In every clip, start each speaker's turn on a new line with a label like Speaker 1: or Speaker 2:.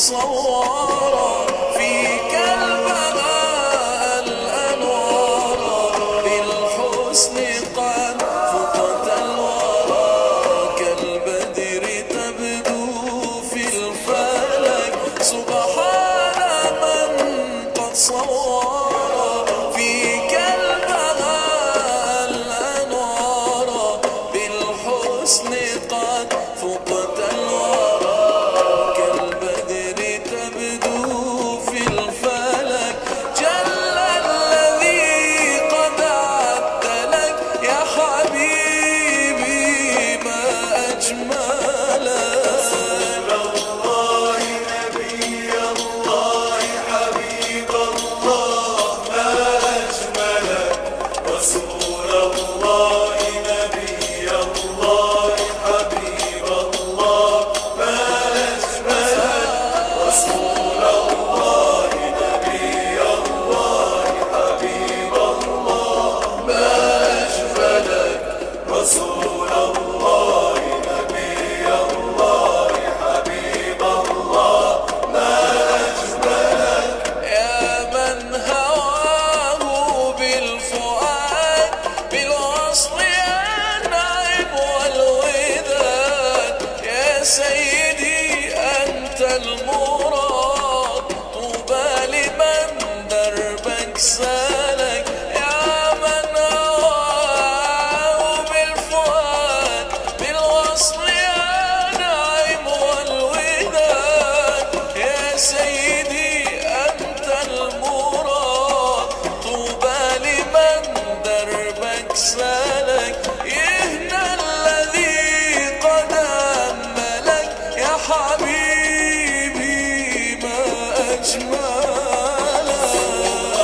Speaker 1: صور فيك البهاء الأنوار بالحسن قد فقت الورى كالبدر تبدو في الفلك سبحان من قد صور فيك البهاء الأنوار بالحسن قد فقت الورى كالبدر تبدو في الفلك جل الذي قد أعد لك يا حبيبي ما أجملك
Speaker 2: الله نبي الله حبيب الله ما أجملك رسول الله نبي الله حبيب الله ما أجملك رسول الله نبي الله حبيب الله ما أجملك رسول الله نبي الله حبيب الله ما أجملك
Speaker 1: يا من هواه بالفؤاد بالوصل النعيم والوداد يا سيدي أنت المراد طوبى لمن دربك سالك يا من هواه بالفؤاد بالوصل النعيم والوداد يا سيدي أنت المراد طوبى لمن دربك سالك يهنى الذي قد أملك يا حبيبي ما أجملك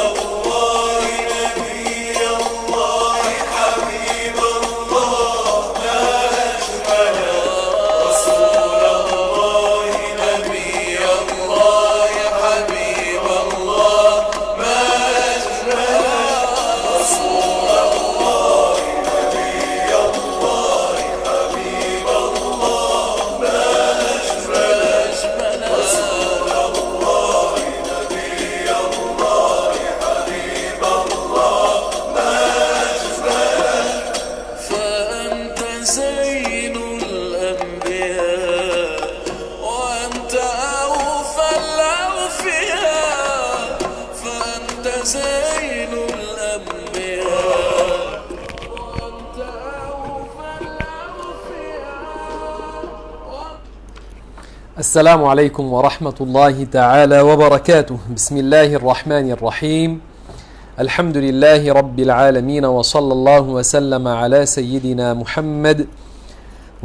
Speaker 2: الله نبي الله حبيب الله ما أجملك رسول الله نبي الله حبيب الله ما أجملك رسول الله نبي الله حبيب الله ما أجملك رسول الله نبي الله حبيب الله ما أجملك
Speaker 1: فأنت زين الأنبياء وأنت أوفى الأوفياء فأنت زين الأنبياء وأنت أوفى الأوفياء.
Speaker 3: السلام عليكم ورحمة الله تعالى وبركاته. بسم الله الرحمن الرحيم. الحمد لله رب العالمين وصلى الله وسلم على سيدنا محمد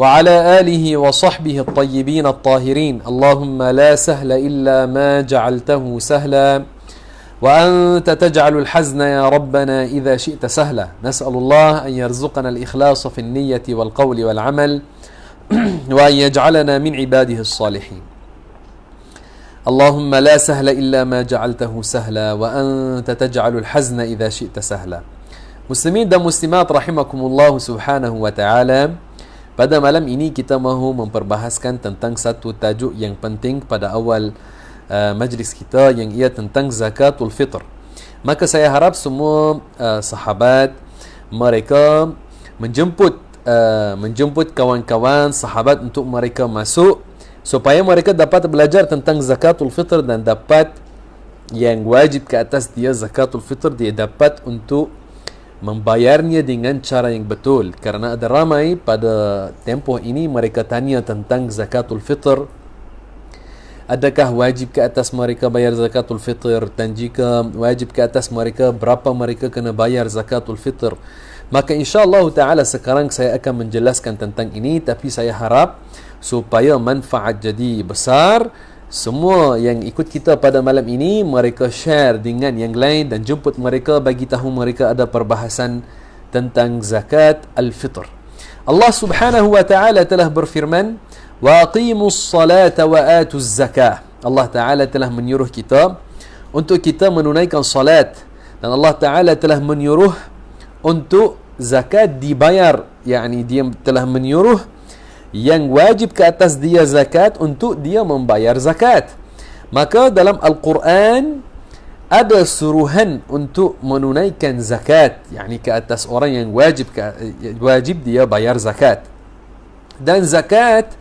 Speaker 3: وعلى آله وصحبه الطيبين الطاهرين. اللهم لا سهل إلا ما جعلته سهلا وأنت تجعل الحزن يا ربنا إذا شئت سهلا. نسأل الله أن يرزقنا الإخلاص في النية والقول والعمل وأن يجعلنا من عباده الصالحين. اللهم لا سهل إلا ما جعلته سهلا وأنت تجعل الحزن إذا شئت سهلا. Muslimin dan muslimat rahimakumullah subhanahu wa ta'ala. Pada malam ini kita mahu memperbahaskan tentang satu tajuk yang penting pada awal majlis kita, yang ia tentang zakatul fitr. Maka saya harap semua sahabat mereka menjemput kawan-kawan sahabat untuk mereka masuk supaya mereka dapat belajar tentang zakatul fitr dan dapat yang wajib ke atas dia zakatul fitr, dia dapat untuk membayarnya dengan cara yang betul. Karena ada ramai pada tempoh ini mereka tanya tentang zakatul fitr, adakah wajib ke atas mereka bayar zakatul fitr, dan jika wajib ke atas mereka berapa mereka kena bayar zakatul fitr. Maka insyaAllah ta'ala sekarang saya akan menjelaskan tentang ini, tapi saya harap supaya manfaat jadi besar, semua yang ikut kita pada malam ini mereka share dengan yang lain dan jemput mereka, bagi tahu mereka ada perbahasan tentang zakat al-fitr. Allah subhanahu wa ta'ala telah berfirman, wa aqimus salata wa atuz zakah. Allah ta'ala telah menyuruh kita untuk kita menunaikan salat, dan Allah ta'ala telah menyuruh untuk zakat dibayar, yakni dia telah menyuruh yang wajib ke atas dia zakat untuk dia membayar zakat. Maka dalam Al-Quran ada suruhan untuk menunaikan zakat, yakni ke atas orang yang wajib dia bayar zakat. Dan zakat,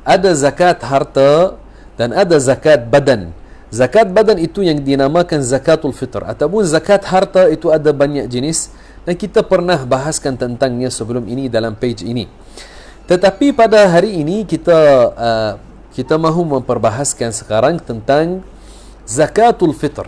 Speaker 3: ada zakat harta dan ada zakat badan. Zakat badan itu yang dinamakan zakatul fitr, ataupun zakat harta itu ada banyak jenis dan kita pernah bahaskan tentangnya sebelum ini dalam page ini. Tetapi pada hari ini kita mahu memperbahaskan sekarang tentang zakatul fitr.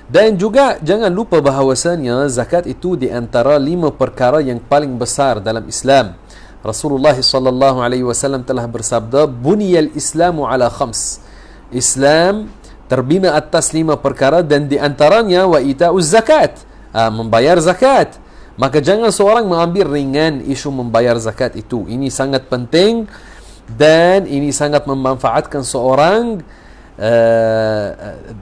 Speaker 3: Dan juga jangan lupa bahawasanya zakat itu di antara 5 perkara yang paling besar dalam Islam. Rasulullah sallallahu alaihi wasallam telah bersabda, "Buniyal Islamu ala khams." Islam terbina atas 5 perkara dan di antaranya wa ita'uz zakat, membayar zakat. Maka jangan seorang mengambil ringan isu membayar zakat itu. Ini sangat penting dan ini sangat memanfaatkan seorang,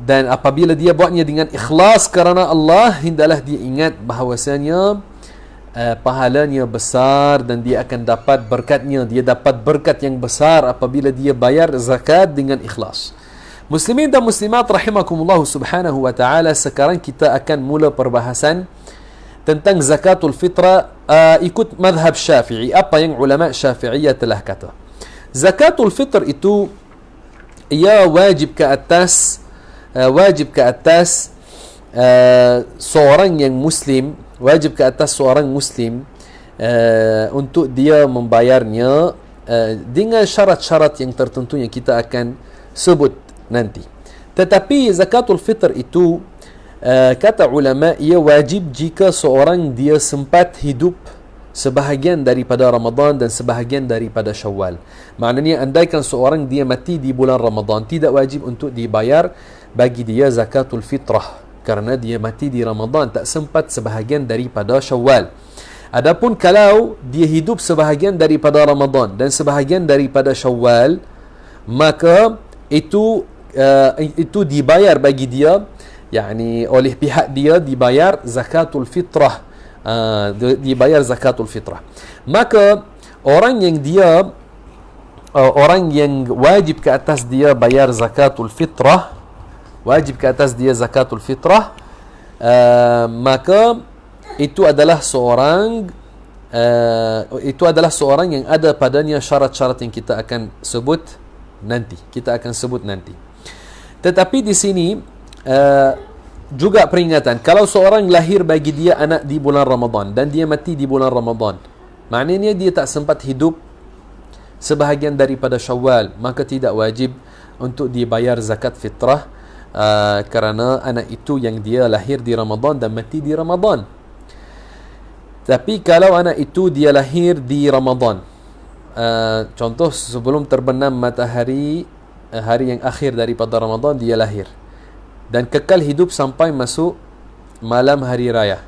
Speaker 3: dan apabila dia buatnya dengan ikhlas kerana Allah, hendaklah dia ingat bahawasanya pahalanya besar dan dia akan dapat berkatnya. Dia dapat berkat yang besar apabila dia bayar zakat dengan ikhlas. Muslimin dan muslimat rahimakumullah subhanahu wa ta'ala, sekarang kita akan mula perbahasan tentang zakatul fitrah ikut madhab Syafi'i. Apa yang ulama Syafi'iyah telah kata. Zakatul fitr itu ia wajib ke atas seorang yang muslim, wajib ke atas seorang muslim untuk dia membayarnya dengan syarat-syarat yang tertentu yang kita akan sebut nanti. Tetapi zakatul fitr itu kata ulama, ia wajib jika seorang dia sempat hidup sebahagian daripada Ramadan dan sebahagian daripada Syawal. Maknanya andaikan seorang dia mati di bulan Ramadan, tidak wajib untuk dibayar bagi dia zakatul fitrah kerana dia mati di Ramadan, tak sempat sebahagian daripada Syawal. Adapun kalau dia hidup sebahagian daripada Ramadan dan sebahagian daripada Syawal, maka itu dibayar bagi dia, yakni oleh pihak dia dibayar zakatul fitrah, dibayar zakatul fitrah. Maka orang yang wajib ke atas dia bayar zakatul fitrah, maka itu adalah seorang yang ada padanya syarat-syarat yang kita akan sebut nanti. Tetapi di sini juga peringatan, kalau seorang lahir bagi dia anak di bulan Ramadan dan dia mati di bulan Ramadan, maknanya dia tak sempat hidup sebahagian daripada Syawal, maka tidak wajib untuk dibayar zakat fitrah kerana anak itu yang dia lahir di Ramadan dan mati di Ramadan. Tapi kalau anak itu dia lahir di Ramadan, contoh sebelum terbenam matahari, hari yang akhir daripada Ramadan dia lahir dan kekal hidup sampai masuk malam hari raya,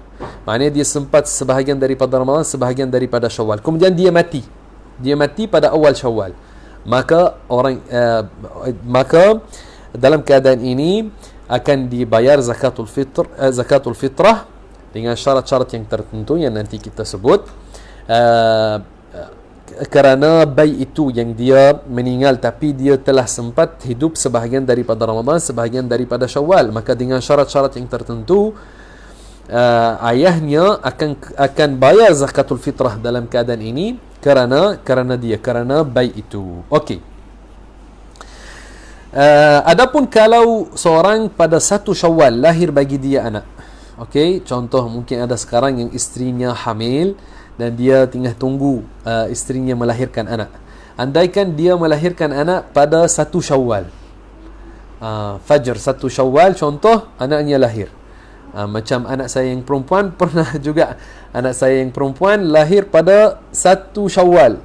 Speaker 3: maknanya dia sempat sebahagian daripada Ramadan, sebahagian daripada Syawal, kemudian dia mati pada awal Syawal, maka dalam keadaan ini akan dibayar zakatul fitrah dengan syarat-syarat yang tertentu yang nanti kita sebut, kerana bayi itu yang dia meninggal tapi dia telah sempat hidup sebahagian daripada Ramadan, sebahagian daripada Syawal, maka dengan syarat-syarat yang tertentu ayahnya akan bayar zakatul fitrah dalam keadaan ini kerana bayi itu. Okey. Adapun kalau seorang pada 1 Syawal lahir bagi dia anak, okey, contoh mungkin ada sekarang yang isterinya hamil dan dia tengah tunggu isterinya melahirkan anak. Andaikan dia melahirkan anak pada 1 Syawal, Fajr 1 Syawal contoh, anaknya lahir. Macam anak saya yang perempuan, pernah juga anak saya yang perempuan lahir pada 1 Syawal,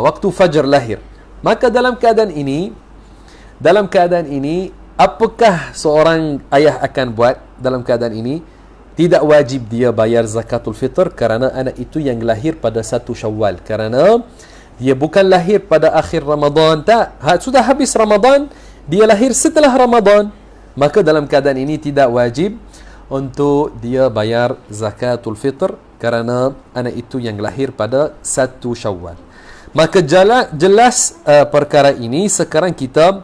Speaker 3: waktu Fajr lahir. Maka dalam keadaan ini apakah seorang ayah akan buat dalam keadaan ini? Tidak wajib dia bayar zakatul fitr kerana anak itu yang lahir pada 1 Syawal, kerana dia bukan lahir pada akhir Ramadan, tak, sudah habis Ramadan, dia lahir setelah Ramadan. Maka dalam keadaan ini tidak wajib untuk dia bayar zakatul fitr kerana anak itu yang lahir pada 1 Syawal. Maka jelas perkara ini sekarang kita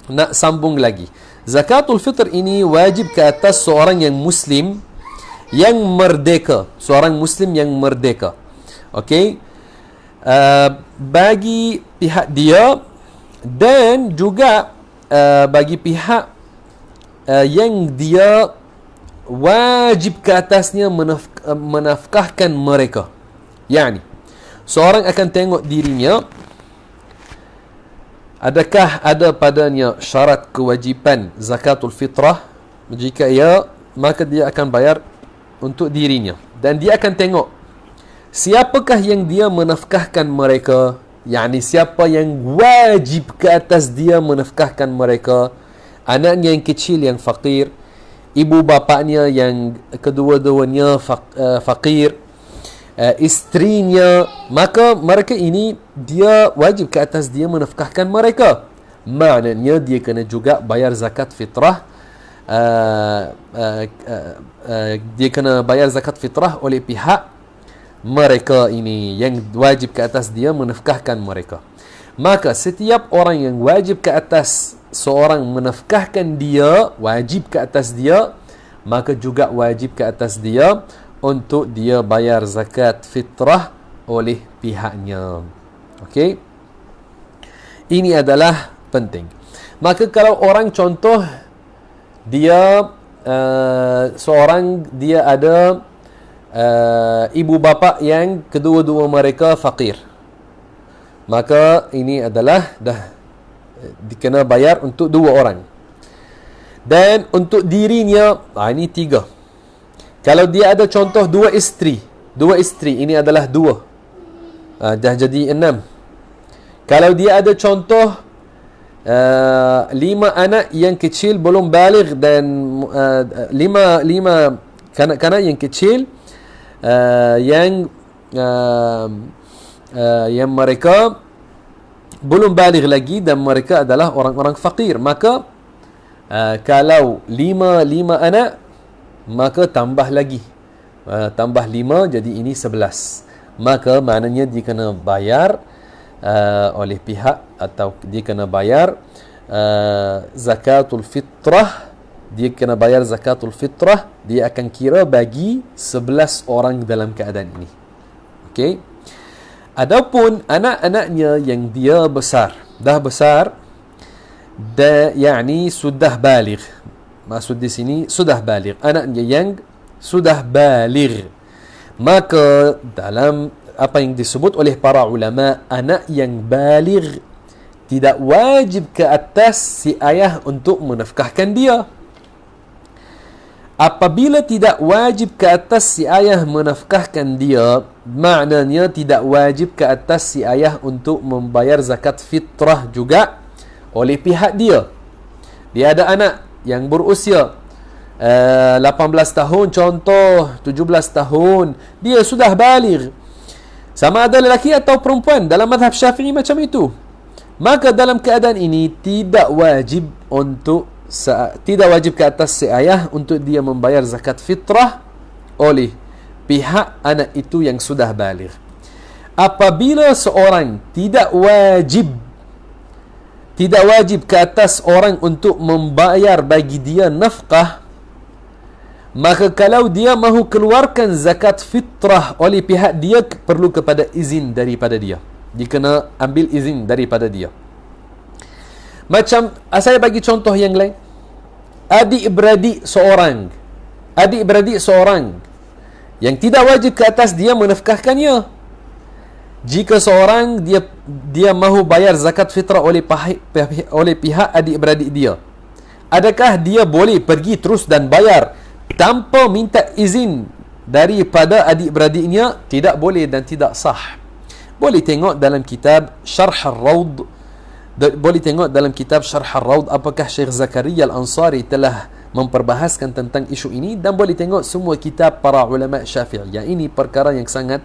Speaker 3: nak sambung lagi. Zakatul fitr ini wajib ke atas seorang yang muslim yang merdeka, seorang muslim yang merdeka. Okey, bagi pihak dia dan juga bagi pihak yang dia wajib ke atasnya menafkahkan mereka. Yani seorang akan tengok dirinya, adakah ada padanya syarat kewajipan zakatul fitrah. Jika ya, maka dia akan bayar untuk dirinya. Dan dia akan tengok siapakah yang dia menafkahkan mereka, yakni siapa yang wajib ke atas dia menafkahkan mereka. Anaknya yang kecil yang fakir, ibu bapaknya yang kedua-duanya fakir, isterinya, maka mereka ini dia wajib ke atas dia menafkahkan mereka. Maknanya dia kena juga bayar zakat fitrah. Dia kena bayar zakat fitrah oleh pihak mereka ini yang wajib ke atas dia menafkahkan mereka. Maka setiap orang yang wajib ke atas seorang menafkahkan dia, wajib ke atas dia, maka juga wajib ke atas dia untuk dia bayar zakat fitrah oleh pihaknya. Okey, ini adalah penting. Maka kalau orang contoh dia seorang dia ada ibu bapa yang kedua-dua mereka fakir, maka ini adalah dah dikena bayar untuk dua orang. Dan untuk dirinya, ini 3. Kalau dia ada contoh dua isteri, ini adalah 2, dah jadi 6. Kalau dia ada contoh 5 anak yang kecil belum baligh dan 5 kanak-kanak yang kecil yang mereka belum baligh lagi dan mereka adalah orang-orang fakir, maka kalau 5 anak, maka tambah lagi, tambah 5, jadi ini 11. Maka maknanya dia kena bayar oleh pihak, atau dia kena bayar zakatul fitrah. Dia kena bayar zakatul fitrah. Dia akan kira bagi 11 orang dalam keadaan ini. Okey. Adapun anak-anaknya yang dia besar, dah besar, yakni sudah baligh. Maksud di sini sudah baligh, anaknya yang sudah baligh. Maka dalam apa yang disebut oleh para ulama, anak yang baligh tidak wajib ke atas si ayah untuk menafkahkan dia. Apabila tidak wajib ke atas si ayah menafkahkan dia, maknanya tidak wajib ke atas si ayah untuk membayar zakat fitrah juga oleh pihak dia. Dia ada anak yang berusia 18 tahun contoh, 17 tahun, dia sudah baligh, sama ada lelaki atau perempuan, dalam mazhab Syafi'i macam itu. Maka dalam keadaan ini tidak wajib ke atas si ayah untuk dia membayar zakat fitrah oleh pihak anak itu yang sudah baligh. Apabila seorang tidak wajib ke atas orang untuk membayar bagi dia nafkah, maka kalau dia mahu keluarkan zakat fitrah oleh pihak dia, perlu kepada izin daripada dia. Dia kena ambil izin daripada dia. Macam saya bagi contoh yang lain. Adik-beradik seorang yang tidak wajib ke atas dia menafkahkannya. Jika seorang dia mahu bayar zakat fitrah oleh pihak adik-beradik dia, adakah dia boleh pergi terus dan bayar tanpa minta izin daripada adik-beradiknya? Tidak boleh dan tidak sah. Boleh tengok dalam kitab Syarh Ar-Rawd, apakah Syekh Zakaria Al-Ansari telah memperbahaskan tentang isu ini, dan boleh tengok semua kitab para ulama Syafi'iyah. Ini perkara yang sangat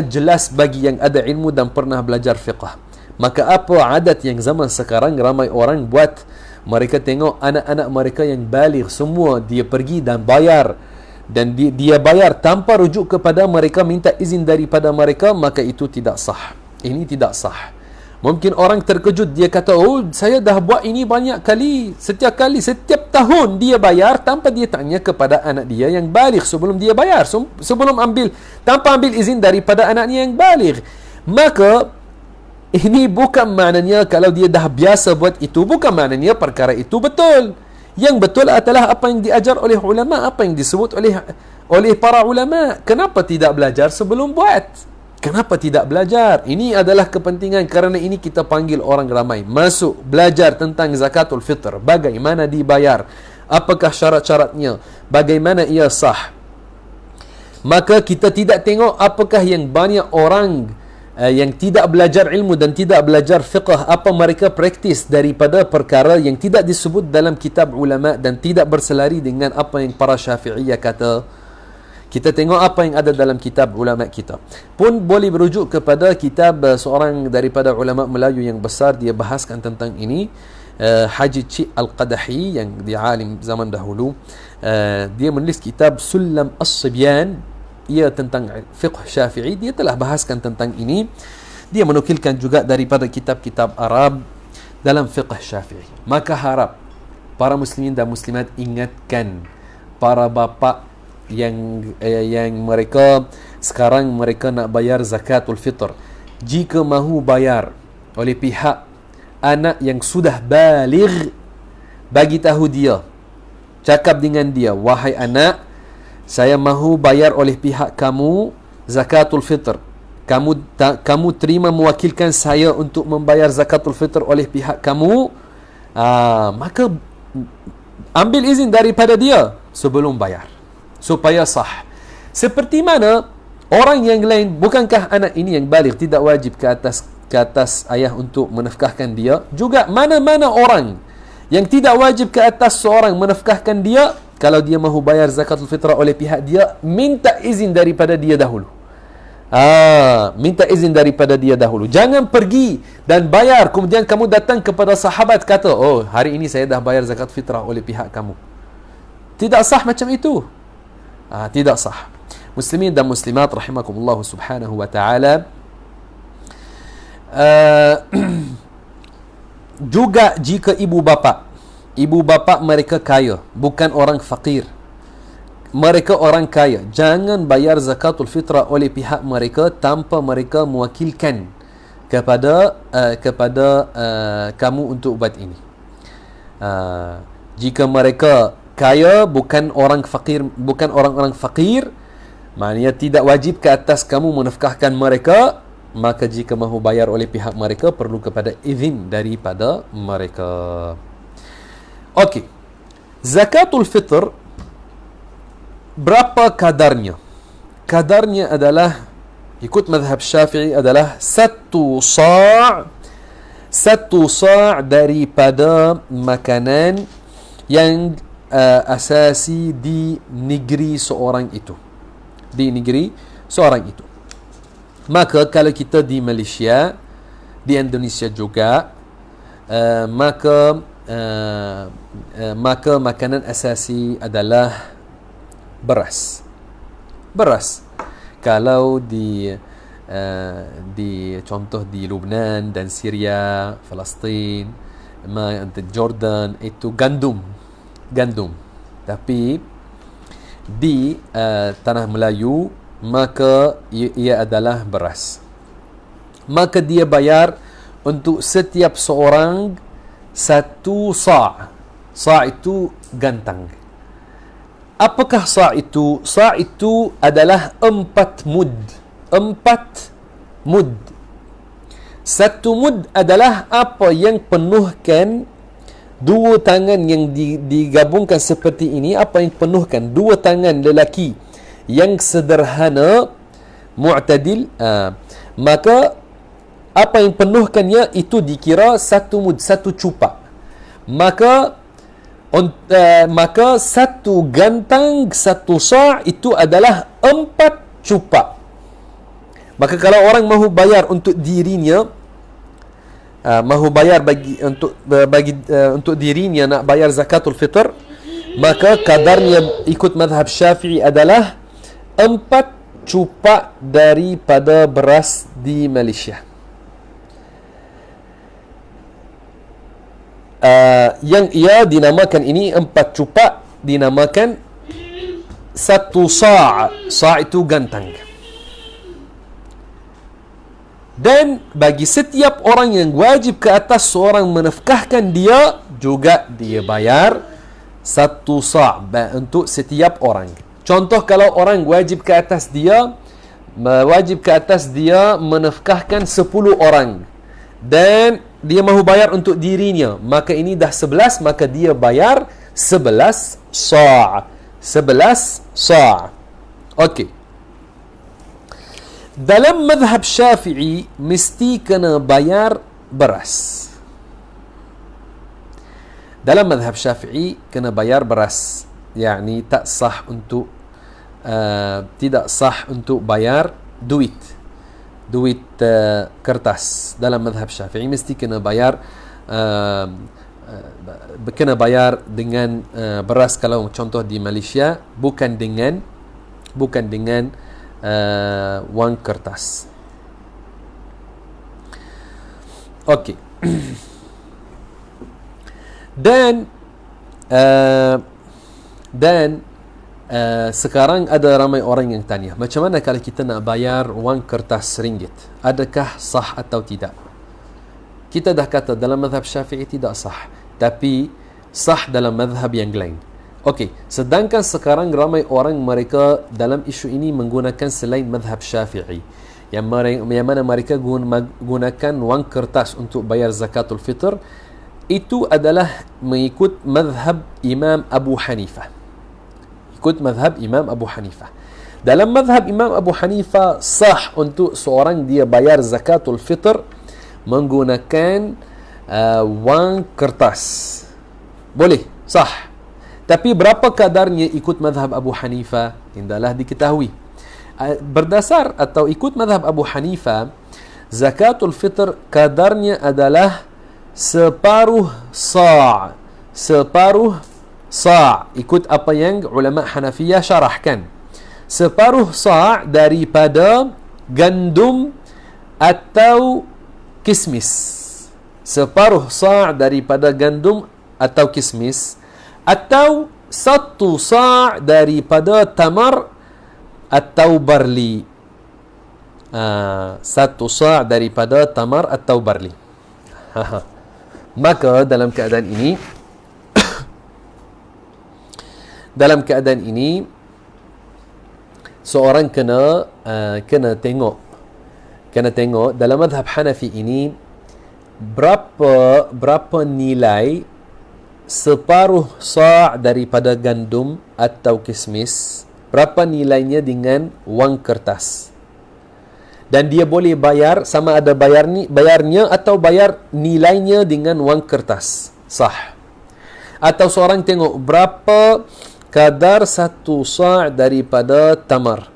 Speaker 3: jelas bagi yang ada ilmu dan pernah belajar fiqh. Maka apa adat yang zaman sekarang ramai orang buat, mereka tengok anak-anak mereka yang baligh semua dia pergi dan bayar, dan dia bayar tanpa rujuk kepada mereka, minta izin daripada mereka, maka itu tidak sah. Ini tidak sah. Mungkin orang terkejut, dia kata, oh saya dah buat ini banyak kali, setiap tahun dia bayar tanpa dia tanya kepada anak dia yang baligh sebelum dia bayar, sebelum tanpa ambil izin daripada anaknya yang baligh. Maka ini bukan maknanya kalau dia dah biasa buat itu, bukan maknanya perkara itu betul. Yang betul adalah apa yang diajar oleh ulama, apa yang disebut oleh para ulama. Kenapa tidak belajar sebelum buat? Kenapa tidak belajar? Ini adalah kepentingan, kerana ini kita panggil orang ramai masuk belajar tentang zakatul fitr, bagaimana dibayar, apakah syarat-syaratnya, bagaimana ia sah. Maka kita tidak tengok apakah yang banyak orang yang tidak belajar ilmu dan tidak belajar fiqh, apa mereka praktis daripada perkara yang tidak disebut dalam kitab ulama dan tidak berselari dengan apa yang para Syafi'iyah kata. Kita tengok apa yang ada dalam kitab ulama kita. Pun boleh berujuk kepada kitab seorang daripada ulama Melayu yang besar, dia bahaskan tentang ini, Haji Cik Al-Qadahi, yang dia alim zaman dahulu. Dia menulis kitab Sulam As-Sibyan, ia tentang fiqh Syafi'i, dia telah bahaskan tentang ini. Dia menukilkan juga daripada kitab-kitab Arab dalam fiqh Syafi'i. Maka harap para muslimin dan muslimat ingatkan para bapa yang mereka sekarang mereka nak bayar zakatul fitr. Jika mahu bayar oleh pihak anak yang sudah baligh, bagi tahu dia, cakap dengan dia, wahai anak, saya mahu bayar oleh pihak kamu zakatul fitr. Kamu terima mewakilkan saya untuk membayar zakatul fitr oleh pihak kamu. Maka ambil izin daripada dia sebelum bayar, supaya sah. Seperti mana orang yang lain, bukankah anak ini yang baligh tidak wajib ke atas ayah untuk menafkahkan dia? Juga mana-mana orang yang tidak wajib ke atas seorang menafkahkan dia, kalau dia mahu bayar zakatul fitrah oleh pihak dia, minta izin daripada dia dahulu. Minta izin daripada dia dahulu. Jangan pergi dan bayar, kemudian kamu datang kepada sahabat kata, oh hari ini saya dah bayar zakat fitrah oleh pihak kamu. Tidak sah macam itu. Tidak sah. Muslimin dan muslimat rahimakumullah subhanahu wa ta'ala, juga jika ibu bapa mereka kaya, bukan orang fakir, mereka orang kaya, jangan bayar zakatul fitrah oleh pihak mereka tanpa mereka mewakilkan kepada kamu untuk buat ini. Jika mereka kaya, bukan orang fakir, bukan orang-orang fakir, maknanya tidak wajib ke atas kamu menafkahkan mereka. Maka jika mahu bayar oleh pihak mereka, perlu kepada izin daripada mereka. Okey, zakatul fitr berapa kadarnya? Kadarnya adalah, ikut mazhab Syafi'i, adalah satu sa' daripada makanan yang asasi di negeri seorang itu. Maka kalau kita di Malaysia, di Indonesia juga, maka makanan asasi adalah beras. Kalau di contoh di Lebanon dan Syria, Palestin, Jordan, itu gandum. Tapi di tanah Melayu, maka ia adalah beras. Maka dia bayar untuk setiap seorang satu sa'. Sa' itu gantang. Apakah sa' itu? Sa' itu adalah 4 mud. 4 mud. Satu mud adalah apa yang penuhkan dua tangan yang digabungkan seperti ini. Apa yang penuhkan dua tangan lelaki yang sederhana, mu'tadil, maka apa yang penuhkannya itu dikira satu mud, satu cupak. Maka satu gantang, satu sa' itu adalah 4 cupak. Maka kalau orang mahu bayar untuk dirinya, untuk dirinya nak bayar zakatul fitr, maka kadarnya ikut mazhab Syafi'i adalah 4 cupak daripada beras di Malaysia. yang ia dinamakan ini 4 cupak dinamakan 1 sa'. Sa' itu gantang. Dan bagi setiap orang yang wajib ke atas seorang menafkahkan dia, juga dia bayar 1 sa' untuk setiap orang. Contoh, kalau orang wajib ke atas dia menafkahkan 10 orang dan dia mahu bayar untuk dirinya, maka ini dah 11, maka dia bayar 11 sa'. 11 sa'. Okey. Dalam mazhab Syafi'i mesti kena bayar beras. Dalam mazhab Syafi'i kena bayar beras. Yani tak sah untuk tidak sah untuk bayar duit kertas. Dalam mazhab Syafi'i mesti kena bayar dengan beras. Kalau contoh di Malaysia bukan dengan wang kertas. Okey. Dan sekarang ada ramai orang yang tanya, macam mana kalau kita nak bayar wang kertas RM1? Adakah sah atau tidak? Kita dah kata dalam mazhab Syafi'i tidak sah, tapi sah dalam mazhab yang lain. Okey, sedangkan sekarang ramai orang mereka dalam isu ini menggunakan selain mazhab Syafi'i, yang mana mereka gunakan wang kertas untuk bayar zakatul fitr. Itu adalah mengikut mazhab Imam Abu Hanifah. Dalam mazhab Imam Abu Hanifah sah untuk seorang dia bayar zakatul fitr menggunakan wang kertas. Boleh, sah. Tapi berapa kadarnya ikut mazhab Abu Hanifah? Tidaklah diketahui. Berdasar atau ikut mazhab Abu Hanifah, zakatul fitr kadarnya adalah separuh sa'. Separuh sa'. Ikut apa yang ulama Hanafiyah syarahkan. Separuh sa' daripada gandum atau kismis. Separuh sa' daripada gandum atau kismis, atau 1 sa' daripada tamar atau barli. 1 sa' daripada tamar atau barli. Maka dalam keadaan ini seorang kena tengok dalam mazhab Hanafi ini berapa nilai separuh sa' daripada gandum atau kismis, berapa nilainya dengan wang kertas. Dan dia boleh bayar, sama ada bayarnya atau bayar nilainya dengan wang kertas. Sah. Atau seorang tengok berapa kadar 1 sa' daripada tamar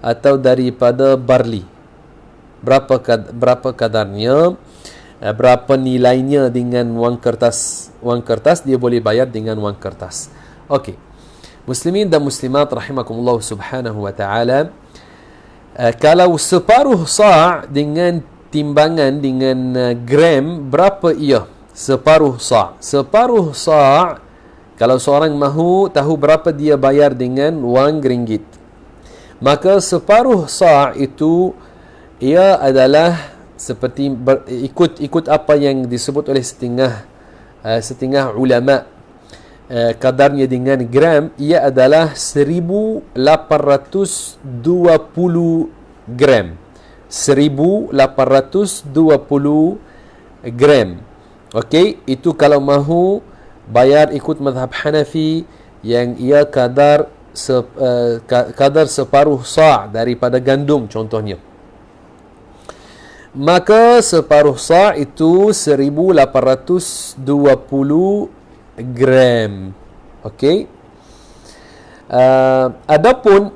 Speaker 3: atau daripada barli. Berapa kadarnya, berapa nilainya dengan wang kertas. Wang kertas dia boleh bayar dengan wang kertas. Okey. Muslimin dan muslimat rahimakumullah subhanahu wa ta'ala, kalau separuh sa' dengan timbangan dengan gram, berapa ia? Separuh sa'. Separuh sa', kalau seorang mahu tahu berapa dia bayar dengan wang ringgit, maka separuh sa' itu ia adalah seperti ikut apa yang disebut oleh setengah ulama, kadarnya dengan gram, ia adalah 1820 gram. 1820 gram. Okey, itu kalau mahu bayar ikut mazhab Hanafi, yang ia kadar separuh sa' daripada gandum contohnya. Maka separuh sa' itu 1820 gram. Okey. Adapun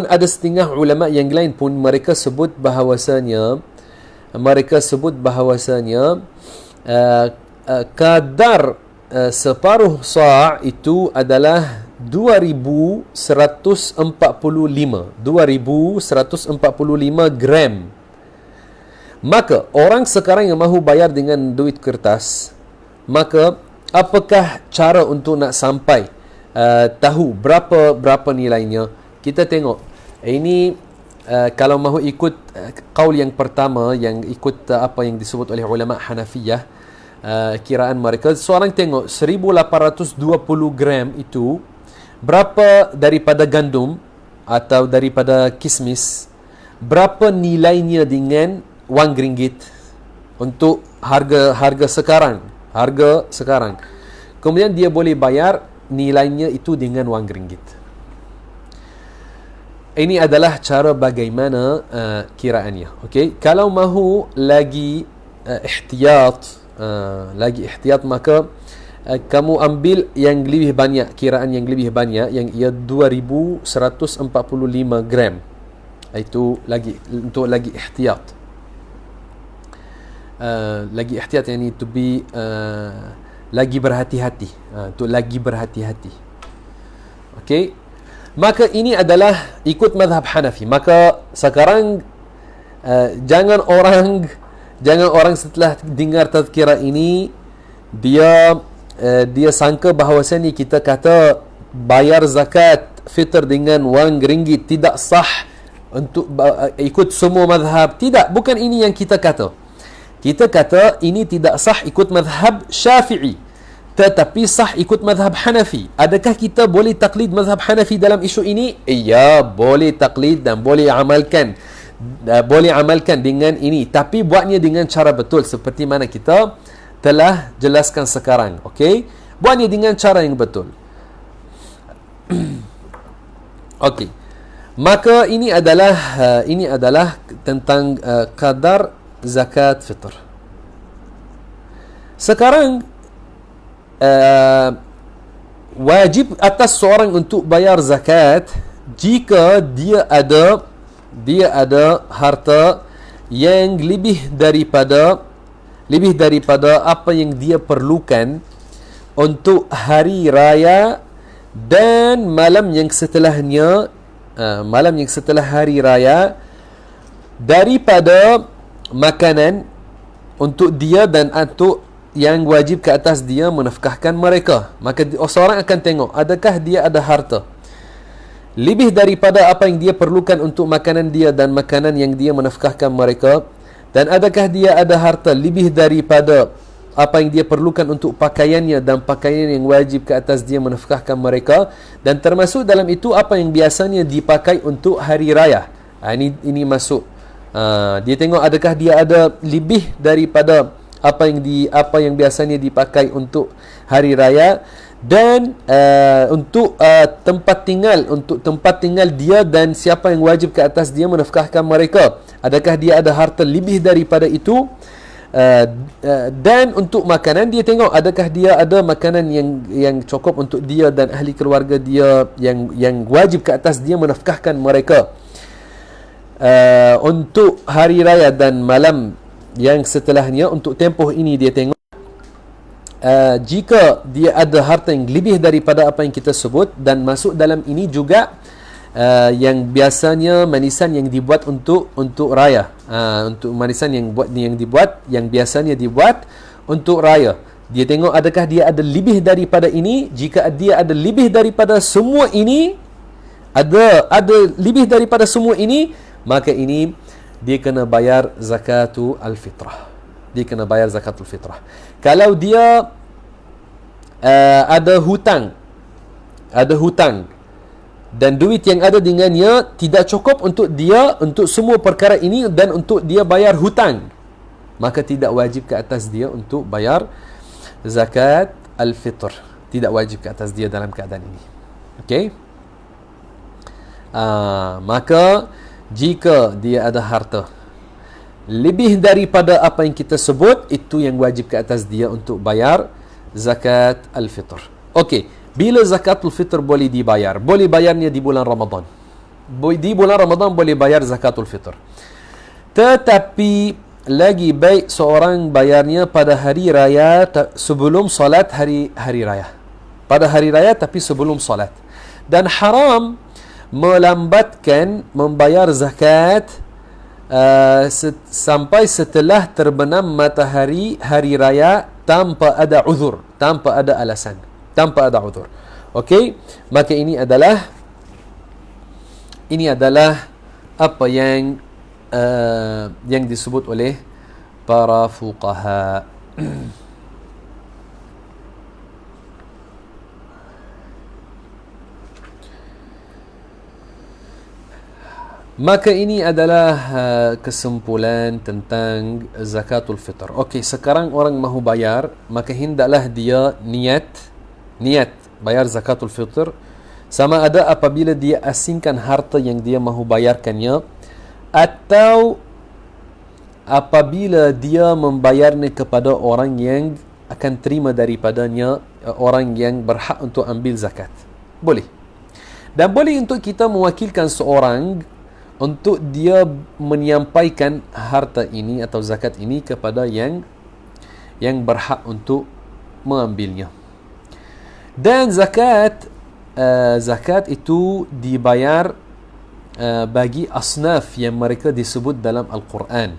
Speaker 3: ada setengah ulama yang lain pun mereka sebut bahawasanya kadar separuh sa' itu adalah 2145 gram. Maka orang sekarang yang mahu bayar dengan duit kertas, maka apakah cara untuk nak sampai tahu berapa nilainya? Kita tengok ini kalau mahu ikut qaul yang pertama, yang ikut apa yang disebut oleh ulama Hanafiyah, kiraan mereka, seorang tengok 1820 gram itu berapa daripada gandum atau daripada kismis, berapa nilainya dengan wang ringgit untuk harga sekarang. Kemudian dia boleh bayar nilainya itu dengan wang ringgit. Ini adalah cara bagaimana kiraannya. Okey, kalau mahu lagi ihtiyat, maka kamu ambil yang lebih banyak, kiraan yang lebih banyak, yang ia 2145 gram. Itu lagi untuk lagi ihtiyat. Lagi ihtiyat yani to be lagi berhati-hati, untuk lagi berhati-hati. Okey, maka ini adalah ikut mazhab Hanafi. Maka sekarang jangan orang setelah dengar tazkirah ini dia sangka bahawasanya kita kata bayar zakat fitr dengan wang ringgit tidak sah untuk ikut semua mazhab. Tidak, bukan ini yang kita kata. Kita kata ini tidak sah ikut mazhab Syafi'i, tetapi sah ikut mazhab Hanafi. Adakah kita boleh taklid mazhab Hanafi dalam isu ini? Ya, boleh taklid dan boleh amalkan. Boleh amalkan dengan ini, tapi buatnya dengan cara betul seperti mana kita telah jelaskan sekarang. Okey, buatnya dengan cara yang betul. Okey, maka ini adalah tentang kadar zakat fitr. Sekarang wajib atas seorang untuk bayar zakat jika dia ada harta yang lebih daripada apa yang dia perlukan untuk hari raya dan malam yang setelahnya, hari raya, daripada makanan untuk dia dan untuk yang wajib ke atas dia menafkahkan mereka. Maka seorang akan tengok adakah dia ada harta lebih daripada apa yang dia perlukan untuk makanan dia dan makanan yang dia menafkahkan mereka, dan adakah dia ada harta lebih daripada apa yang dia perlukan untuk pakaiannya dan pakaian yang wajib ke atas dia menafkahkan mereka, dan termasuk dalam itu apa yang biasanya dipakai untuk hari raya. Ini masuk. Dia tengok adakah dia ada lebih daripada apa yang biasanya dipakai untuk hari raya, dan untuk tempat tinggal dia dan siapa yang wajib ke atas dia menafkahkan mereka, adakah dia ada harta lebih daripada itu, dan untuk makanan dia tengok adakah dia ada makanan yang cukup untuk dia dan ahli keluarga dia yang wajib ke atas dia menafkahkan mereka untuk hari raya dan malam yang setelahnya. Untuk tempoh ini dia tengok jika dia ada harta yang lebih daripada apa yang kita sebut, dan masuk dalam ini juga yang biasanya manisan yang dibuat untuk raya, untuk manisan yang biasanya dibuat untuk raya. Dia tengok adakah dia ada lebih daripada ini. Jika dia ada lebih daripada semua ini, ada lebih daripada semua ini, maka ini dia kena bayar zakatul fitrah. Kalau dia ada hutang dan duit yang ada dengannya tidak cukup untuk semua perkara ini dan untuk dia bayar hutang, maka tidak wajib ke atas dia untuk bayar zakat al-fitr. Tidak wajib ke atas dia dalam keadaan ini. Okey? Maka jika dia ada harta lebih daripada apa yang kita sebut, itu yang wajib ke atas dia untuk bayar zakat al-fitr. Okey, bila zakatul fitr boleh dibayar? Boleh bayarnya di bulan Ramadan. Di bulan Ramadan boleh bayar zakatul fitr. Tetapi lagi baik seorang bayarnya pada hari raya sebelum solat hari raya. Pada hari raya tapi sebelum solat. Dan haram melambatkan membayar zakat sampai setelah terbenam matahari hari raya tanpa ada uzur, tanpa ada alasan, tanpa ada uzur. Okey, maka ini adalah apa yang disebut oleh para fuqaha. Maka ini adalah kesimpulan tentang zakatul fitr. Okey, sekarang orang mahu bayar, maka hendaklah dia niat bayar zakatul fitr, sama ada apabila dia asingkan harta yang dia mahu bayarkannya, atau apabila dia membayarnya kepada orang yang akan terima daripadanya, orang yang berhak untuk ambil zakat. Boleh. Dan boleh untuk kita mewakilkan seorang untuk dia menyampaikan harta ini atau zakat ini kepada yang berhak untuk mengambilnya. Dan zakat itu dibayar bagi asnaf yang mereka disebut dalam Al-Quran,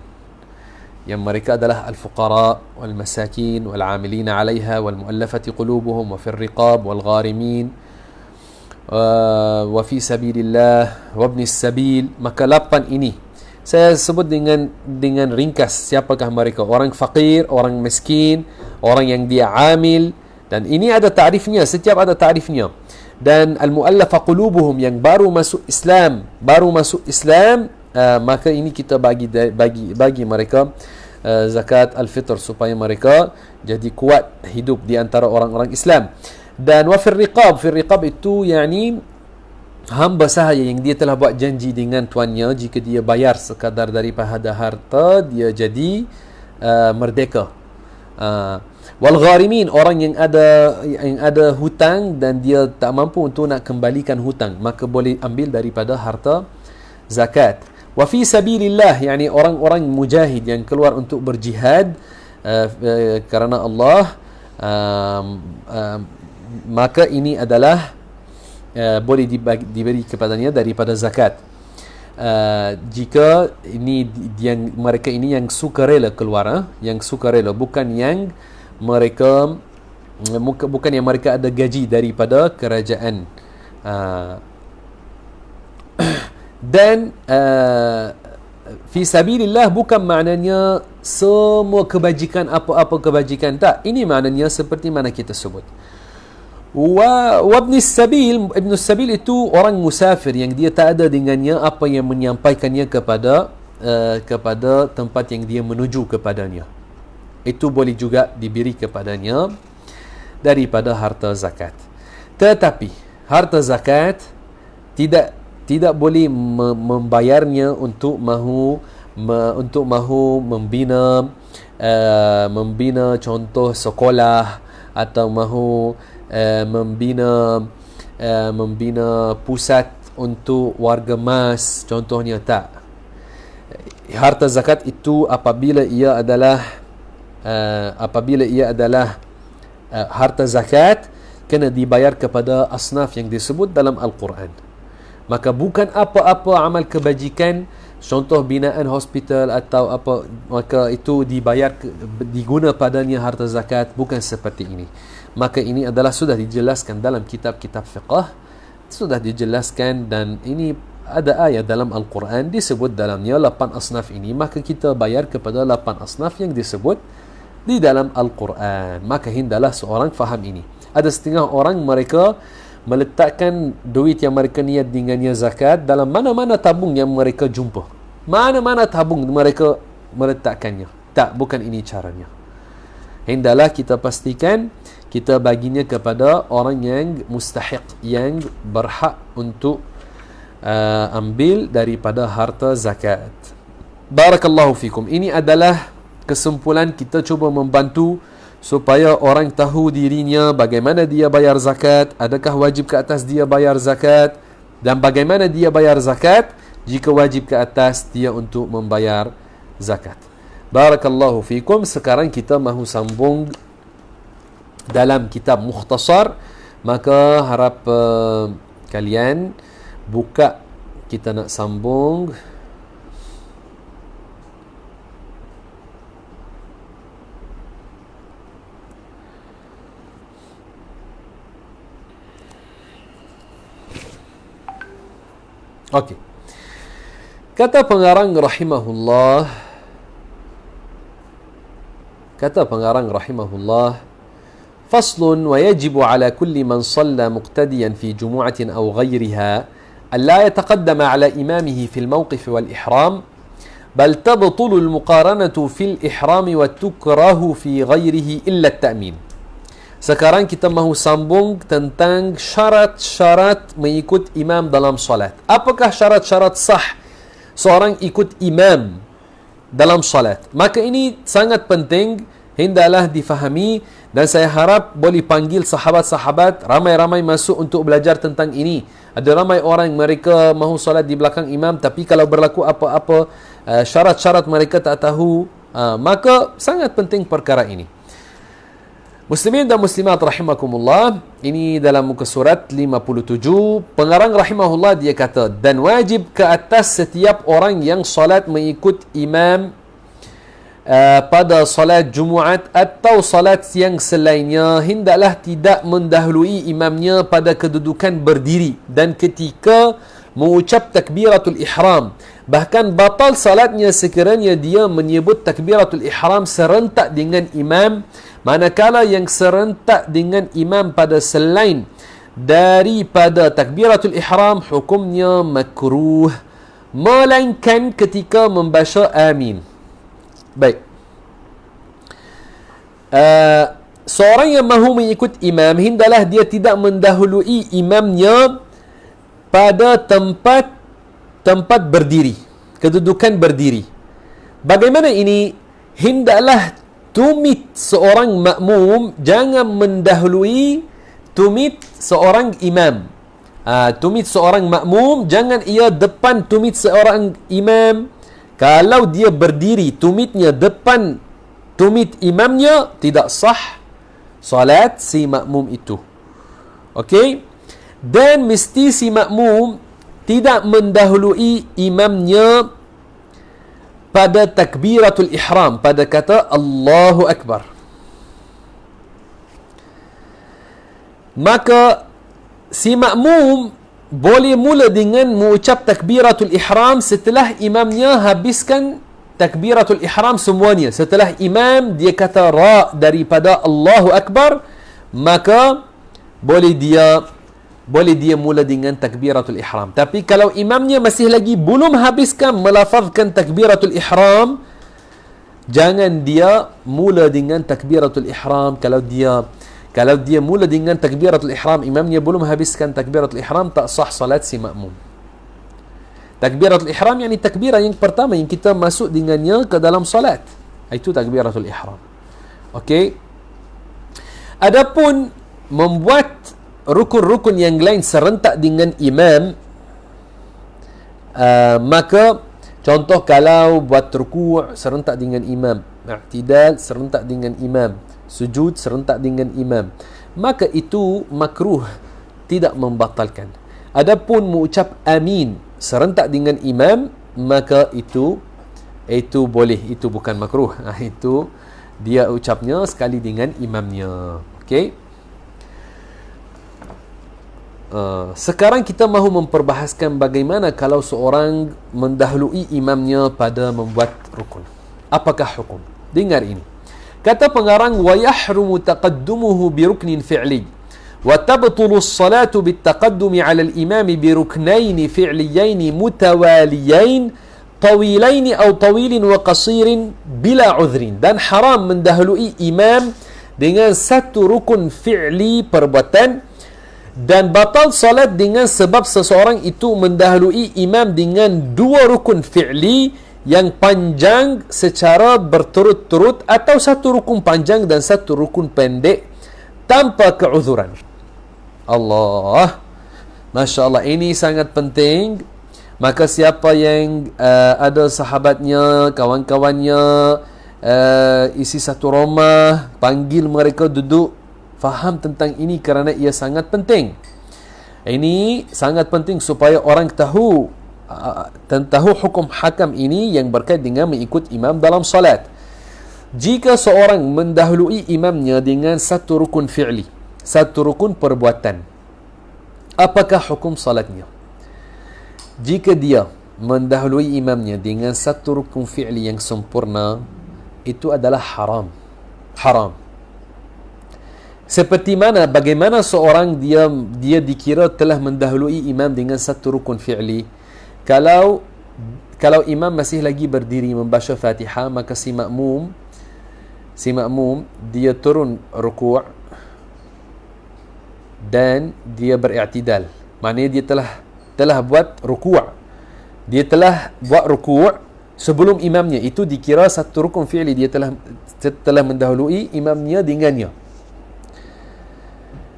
Speaker 3: yang mereka adalah al-fuqara wal-masakin wal-amilina 'alayha wal-mu'allafati qulubuhum wa fir riqab wal-gharimin wa fi sabilillah wa ibnis sabil. Maka 8 ini saya sebut dengan ringkas siapakah mereka: orang fakir, orang miskin, orang yang dia amil, dan ini ada ta'rifnya, setiap ada ta'rifnya. Dan al-mu'allafa qulubuhum, yang baru masuk Islam, maka ini kita bagi mereka zakat al-fitr supaya mereka jadi kuat hidup di antara orang-orang Islam. Dan wa fir riqab itu yakni hamba sahaya yang dia telah buat janji dengan tuannya, jika dia bayar sekadar daripada harta, dia jadi merdeka. Wal gharimin, orang yang ada hutang dan dia tak mampu untuk nak kembalikan hutang, maka boleh ambil daripada harta zakat. Wa fi sabilillah, yakni orang-orang mujahid yang keluar untuk berjihad kerana Allah, maka ini adalah boleh diberi kepadanya daripada zakat. Jika ini yang mereka ini yang sukarela keluar, yang sukarela, bukan yang mereka ada gaji daripada kerajaan. Dan fi sabilillah bukan maknanya semua kebajikan, apa-apa kebajikan, tak. Ini maknanya seperti mana kita sebut. Wa ibnis sabil itu orang musafir yang dia tak ada dengannya apa yang menyampaikannya kepada tempat yang dia menuju kepadanya. Itu boleh juga diberi kepadanya daripada harta zakat. Tetapi harta zakat tidak boleh membayarnya untuk mahu membina contoh sekolah, atau mahu membina pusat untuk warga mas contohnya, tak. Harta zakat itu apabila ia adalah harta zakat, kena dibayar kepada asnaf yang disebut dalam Al-Quran. Maka bukan apa-apa amal kebajikan, contoh binaan hospital atau apa, maka itu diguna padanya harta zakat, bukan seperti ini. Maka ini adalah sudah dijelaskan dalam kitab-kitab fiqh, sudah dijelaskan, dan ini ada ayat dalam Al-Quran disebut dalamnya 8 asnaf ini, maka kita bayar kepada 8 asnaf yang disebut di dalam Al-Quran. Maka hendaklah seorang faham ini. Ada setengah orang mereka meletakkan duit yang mereka niat dengannya zakat dalam mana-mana tabung yang mereka jumpa. Mana-mana tabung mereka meletakkannya. Tak, bukan ini caranya. Hendaklah kita pastikan kita baginya kepada orang yang mustahiq, yang berhak untuk ambil daripada harta zakat. Barakallahu fikum. Ini adalah kesimpulan, kita cuba membantu supaya orang tahu dirinya, bagaimana dia bayar zakat, adakah wajib ke atas dia bayar zakat, dan bagaimana dia bayar zakat jika wajib ke atas dia untuk membayar zakat. Barakallahu fikum. Sekarang kita mahu sambung dalam kitab Mukhtasar, maka harap kalian buka, kita nak sambung Okey. Kata pengarang rahimahullah, faslun wa yajibu ala kulli man salla muqtadiyan fi jumu'atin aw ghayriha an la yataqaddama ala imamihi fi al-mawqif wal ihram bal tabtulu al-muqaranatu fi al-ihram wa tukrahu fi ghayrihi illa at-ta'min. Sekarang kita mahu sambung tentang syarat-syarat mengikut imam dalam solat. Apakah syarat-syarat sah seorang ikut imam dalam solat? Maka ini sangat penting, hendaklah difahami, dan saya harap boleh panggil sahabat-sahabat ramai-ramai masuk untuk belajar tentang ini. Ada ramai orang mereka mahu solat di belakang imam, tapi kalau berlaku apa-apa syarat-syarat mereka tak tahu, maka sangat penting perkara ini. Muslimin dan muslimat rahimakumullah, ini dalam muka surat 57, pengarang rahimahullah dia kata, dan wajib ke atas setiap orang yang solat mengikut imam pada solat Jumaat atau solat yang selainnya, hendaklah tidak mendahului imamnya pada kedudukan berdiri dan ketika mengucap takbiratul ihram. Bahkan batal salatnya sekiranya dia menyebut takbiratul ihram serentak dengan imam, manakala yang serentak dengan imam pada selain daripada takbiratul ihram hukumnya makruh, melainkan ketika membaca amin. Baik. Seorang yang mahu mengikut imam, hendaklah dia tidak mendahului imamnya pada tempat berdiri, kedudukan berdiri. Bagaimana ini? Hendaklah tumit seorang makmum jangan mendahului tumit seorang imam. Tumit seorang makmum jangan ia depan tumit seorang imam. Kalau dia berdiri, tumitnya depan tumit imamnya, tidak sah solat si makmum itu. Okey? Dan mesti si makmum tidak mendahului imamnya pada takbiratul ihram, pada kata Allahu Akbar. Maka si makmum boleh mula dengan mengucap takbiratul ihram setelah imamnya habiskan takbiratul ihram semuanya. Setelah imam dia kata ra daripada Allahu Akbar, maka boleh dia mula dengan takbiratul ihram. Tapi kalau imamnya masih lagi belum habiskan melafazkan takbiratul ihram, jangan dia mula dengan takbiratul ihram. Kalau dia mula dengan takbiratul ihram, imamnya belum habiskan takbiratul ihram, tak sah salat si makmum. Takbiratul ihram yakni takbirah yang pertama yang kita masuk dengannya ke dalam salat. Itu takbiratul ihram. Okey. Adapun membuat rukun-rukun yang lain serentak dengan imam, maka contoh kalau buat ruku' serentak dengan imam, i'tidal serentak dengan imam, sujud serentak dengan imam, maka itu makruh, tidak membatalkan. Adapun mengucap amin serentak dengan imam, maka itu boleh, itu bukan makruh. Itu dia ucapnya sekali dengan imamnya. Okey. Sekarang kita mahu memperbahaskan bagaimana kalau seorang mendahului imamnya pada membuat rukun. Apakah hukum? Dengar ini. Kata pengarang, wa yahrumu taqaddumuhu bi ruknin fi'li wa tabtulu as-salatu bit taqaddumi 'ala al-imami bi ruknayn fi'liyayn mutawaliyayn tawilayn aw tawilin wa qasirin bila 'udhrin. Dan haram mendahului imam dengan satu rukun fi'li perbuatan, dan batal salat dengan sebab seseorang itu mendahului imam dengan dua rukun fi'li yang panjang secara berturut-turut atau satu rukun panjang dan satu rukun pendek tanpa keudhuran. Allah, Masya Allah, ini sangat penting. Maka siapa yang ada sahabatnya, kawan-kawannya isi satu rumah, panggil mereka duduk, faham tentang ini kerana ia sangat penting. Ini sangat penting supaya orang tahu hukum hakam ini yang berkait dengan mengikut imam dalam salat. Jika seorang mendahului imamnya dengan satu rukun fi'li, satu rukun perbuatan, apakah hukum salatnya? jika dia mendahului imamnya dengan satu rukun fi'li yang sempurna, itu adalah haram. Haram. Seperti mana, bagaimana seorang dia dikira telah mendahului imam dengan satu rukun fi'li. Kalau imam masih lagi berdiri membaca Fatihah, maka si makmum dia turun rukuk dan dia beri'tidal. Maknanya dia telah buat rukuk. Dia telah buat rukuk sebelum imamnya. Itu dikira satu rukun fi'li, dia telah mendahului imamnya dengannya.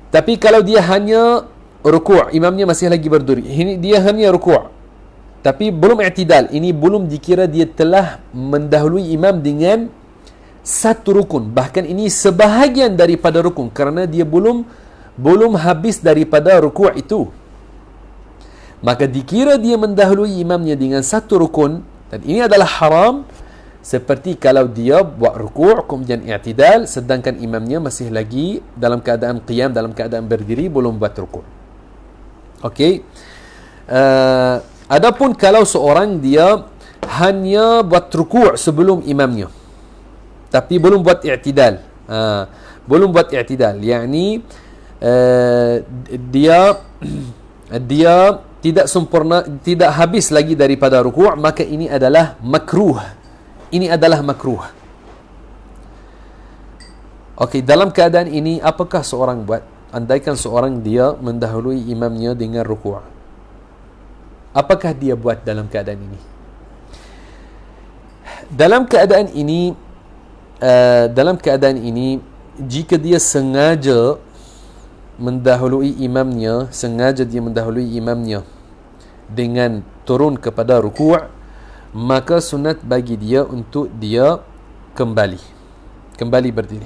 Speaker 3: Tapi kalau dia hanya rukuk, imamnya masih lagi berdiri, ini dia hanya rukuk tapi belum i'tidal, ini belum dikira dia telah mendahului imam dengan satu rukun. Bahkan ini sebahagian daripada rukun, kerana dia belum habis daripada rukuk itu. Maka dikira dia mendahului imamnya dengan satu rukun, dan ini adalah haram. Seperti kalau dia buat rukuk kemudian i'tidal, sedangkan imamnya masih lagi dalam keadaan qiyam, dalam keadaan berdiri, belum buat rukuk. Okey. Adapun kalau seorang dia hanya buat rukuk sebelum imamnya, tapi belum buat i'tidal, belum buat i'tidal, yakni dia tidak sempurna, tidak habis lagi daripada rukuk, maka ini adalah makruh. Ini adalah makruh. Okey, dalam keadaan ini apakah seorang buat? Andaikan seorang dia mendahului imamnya dengan rukuk, apakah dia buat dalam keadaan ini? Dalam keadaan ini, jika dia sengaja mendahului imamnya dengan turun kepada rukuk, maka sunat bagi dia untuk dia kembali berdiri.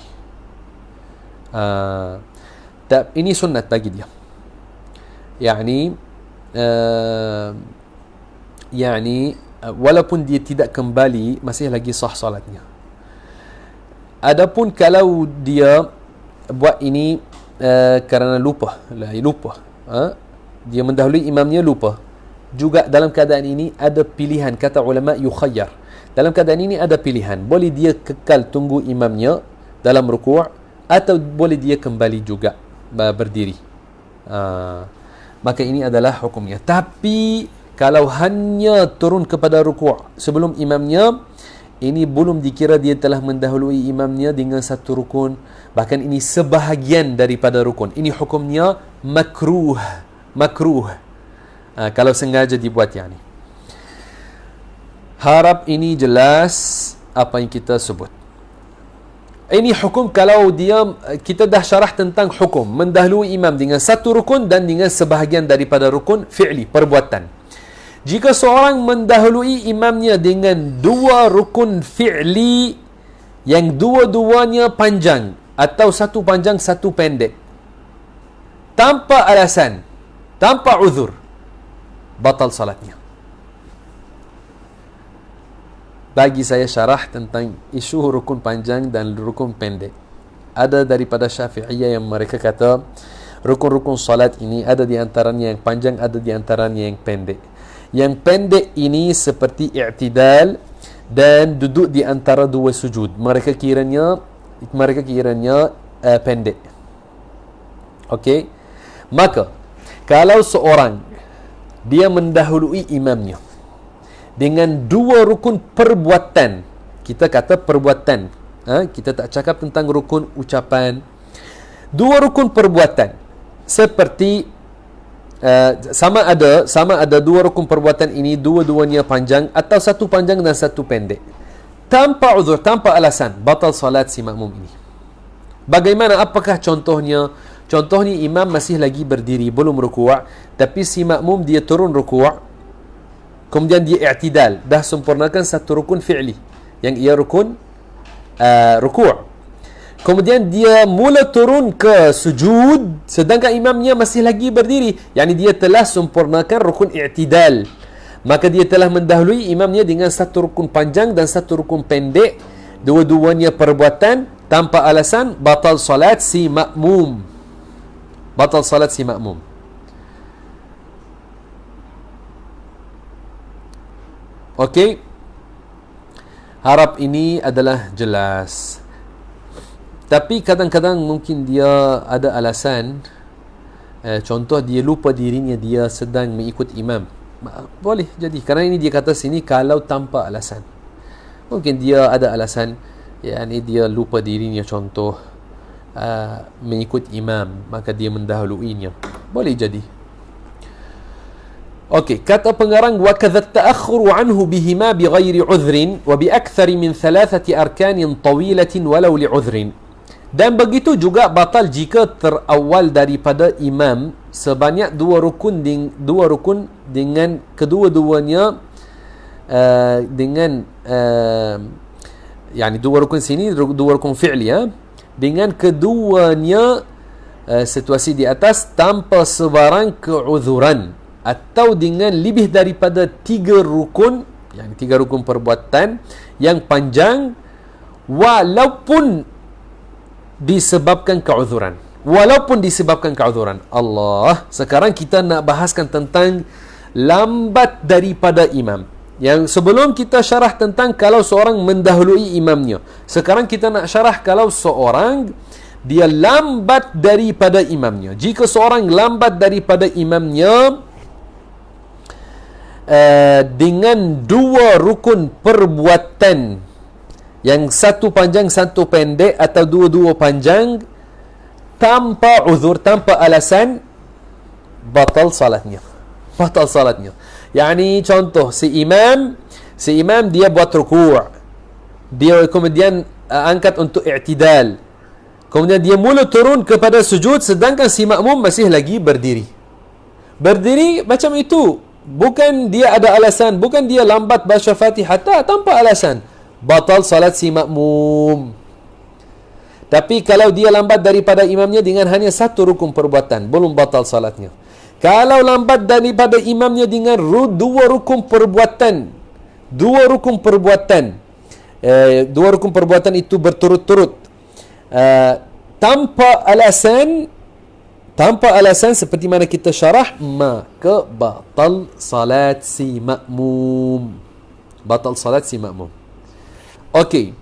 Speaker 3: Ini sunat bagi dia. Yani walaupun dia tidak kembali, masih lagi sah salatnya. Adapun kalau dia buat ini kerana lupa, dia mendahului imamnya lupa, juga dalam keadaan ini ada pilihan, kata ulama yukhayyar. Dalam keadaan ini ada pilihan, boleh dia kekal tunggu imamnya dalam rukuk, atau boleh dia kembali juga berdiri. Maka ini adalah hukumnya. Tapi kalau hanya turun kepada rukuk sebelum imamnya, ini belum dikira dia telah mendahului imamnya dengan satu rukun, bahkan ini sebahagian daripada rukun. Ini hukumnya makruh. Kalau sengaja dibuat, yani. Harap ini jelas apa yang kita sebut. Ini hukum kalau kita dah syarah tentang hukum mendahului imam dengan satu rukun dan dengan sebahagian daripada rukun fi'li, perbuatan. Jika seorang mendahului imamnya dengan dua rukun fi'li yang dua-duanya panjang, atau satu panjang satu pendek, tanpa alasan, tanpa uzur, batal salatnya. Bagi saya syarah tentang isu rukun panjang dan rukun pendek. Ada daripada Syafi'iyah yang mereka kata rukun-rukun salat ini ada di antaranya yang panjang, ada di antaranya yang pendek. Yang pendek ini seperti i'tidal dan duduk di antara dua sujud. Mereka kiranya pendek. Okey. Maka kalau seorang dia mendahului imamnya dengan dua rukun perbuatan, kita kata perbuatan, kita tak cakap tentang rukun ucapan. Dua rukun perbuatan, seperti sama ada dua rukun perbuatan ini, dua-duanya panjang, atau satu panjang dan satu pendek, tanpa uzur, tanpa alasan, batal salat si makmum ini. Bagaimana? Apakah contohnya? Contohnya imam masih lagi berdiri, belum rukuk, tapi si makmum dia turun rukuk, kemudian dia i'tidal, dah sempurnakan satu rukun fi'li yang ia rukun rukuk. Kemudian dia mula turun ke sujud, sedangkan imamnya masih lagi berdiri, yakni dia telah sempurnakan rukun i'tidal. Maka dia telah mendahului imamnya dengan satu rukun panjang dan satu rukun pendek, dua-duanya perbuatan tanpa alasan, batal salat si makmum. Batal salat si makmum. Okey. Harap ini adalah jelas. Tapi kadang-kadang mungkin dia ada alasan. Contoh dia lupa dirinya dia sedang mengikut imam. Boleh jadi. Kerana ini dia kata sini kalau tanpa alasan. Mungkin dia ada alasan. Yani dia lupa dirinya contoh mengikut imam. Maka dia mendahuluinya. Boleh jadi. Okey, kata pengarang wa kadza ta'akhkhuru anhu bihima bighairi 'udhrin wa bi akthar min 3 arkanin tawilatin walau li'udhrin. Dan begitu juga batal jika terawal daripada imam sebanyak dua rukun dengan kedua-duanya dengan yani dua rukun sini dua rukun fi'li dengan keduanya situasi di atas tanpa sebarang keudhuran, atau dengan lebih daripada 3 rukun, yang 3 rukun perbuatan yang panjang walaupun disebabkan keudhuran. Allah, sekarang kita nak bahaskan tentang lambat daripada imam. Yang sebelum kita syarah tentang kalau seorang mendahului imamnya. Sekarang kita nak syarah kalau seorang dia lambat daripada imamnya. Jika seorang lambat daripada imamnya dengan 2 rukun perbuatan, yang satu panjang satu pendek, atau dua-dua panjang tanpa uzur, tanpa alasan, batal salatnya. Yani contoh si imam dia buat ruku', dia kemudian angkat untuk i'tidal, kemudian dia mula turun kepada sujud, sedangkan si makmum masih lagi berdiri macam itu. Bukan dia ada alasan, bukan dia lambat baca Fatihah, tanpa alasan, batal salat si makmum. Tapi kalau dia lambat daripada imamnya dengan hanya 1 rukun perbuatan, belum batal salatnya. Kalau lambat daripada imamnya dengan 2 rukun perbuatan, 2 rukun perbuatan itu berturut-turut, tanpa alasan seperti mana kita syarah, maka batal salat si makmum. Okey.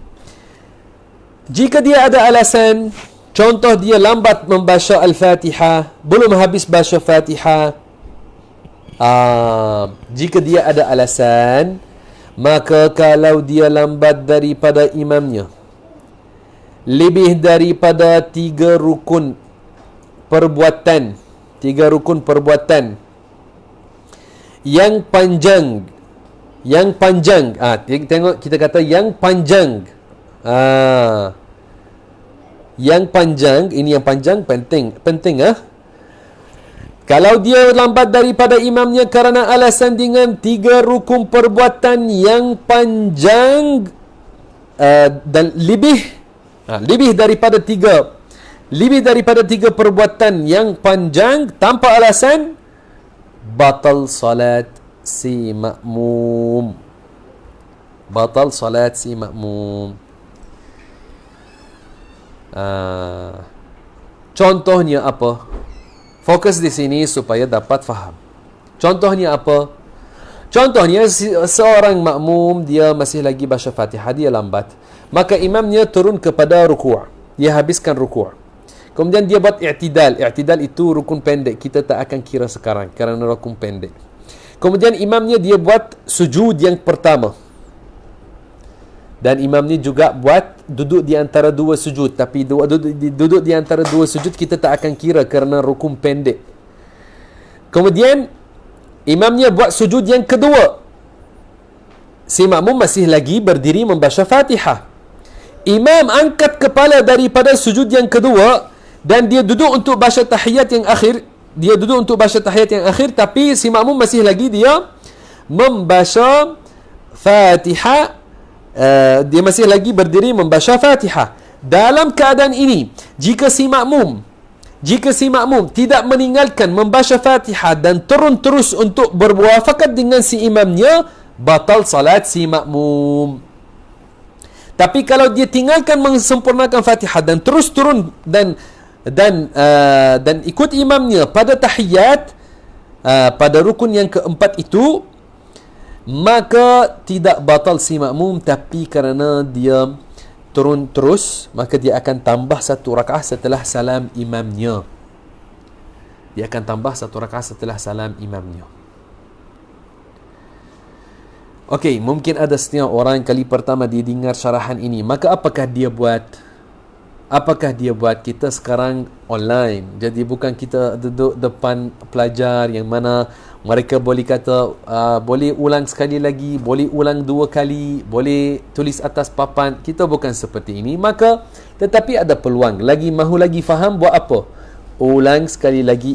Speaker 3: Jika dia ada alasan, contoh dia lambat membaca Al-Fatihah, belum habis baca Fatihah. Jika dia ada alasan, maka kalau dia lambat daripada imamnya lebih daripada 3 rukun perbuatan, yang panjang, tengok kita kata yang panjang, ini yang panjang penting. Kalau dia lambat daripada imamnya kerana alasan dengan 3 rukun perbuatan yang panjang dan lebih daripada 3 perbuatan yang panjang tanpa alasan, batal salat si makmum. Contohnya apa? Fokus di sini supaya dapat faham. Contohnya apa? Contohnya seorang makmum dia masih lagi baca Fatihah, dia lambat, maka imamnya turun kepada ruku', dia habiskan ruku', kemudian dia buat i'tidal. I'tidal itu rukun pendek, kita tak akan kira sekarang kerana rukun pendek. Kemudian imamnya dia buat sujud yang pertama, dan imamnya juga buat duduk di antara 2 sujud. Tapi duduk di antara 2 sujud kita tak akan kira kerana rukun pendek. Kemudian imamnya buat sujud yang kedua, si makmum masih lagi berdiri membaca Fatihah. Imam angkat kepala daripada sujud yang kedua dan dia duduk untuk baca tahiyat yang akhir. Tapi si makmum masih lagi dia membaca Fatihah. Dia masih lagi berdiri membaca Fatihah. Dalam keadaan ini, jika si makmum tidak meninggalkan membaca Fatihah dan turun terus untuk bermuafakat dengan si imamnya, batal salat si makmum. Tapi kalau dia tinggalkan mensempurnakan Fatihah dan terus turun dan ikut imamnya pada tahiyat, pada rukun yang keempat itu, maka tidak batal si makmum, tapi kerana dia turun terus, maka dia akan tambah satu rakaat setelah salam imamnya. Dia akan tambah satu rakaat setelah salam imamnya. Okey, mungkin ada setengah orang kali pertama dia dengar syarahan ini, maka apakah dia buat? Apakah dia buat? Kita sekarang online, jadi bukan kita duduk depan pelajar yang mana mereka boleh kata boleh ulang sekali lagi, boleh ulang 2 kali, boleh tulis atas papan. Kita bukan seperti ini. Maka tetapi ada peluang, lagi mahu lagi faham, buat apa? Ulang sekali lagi,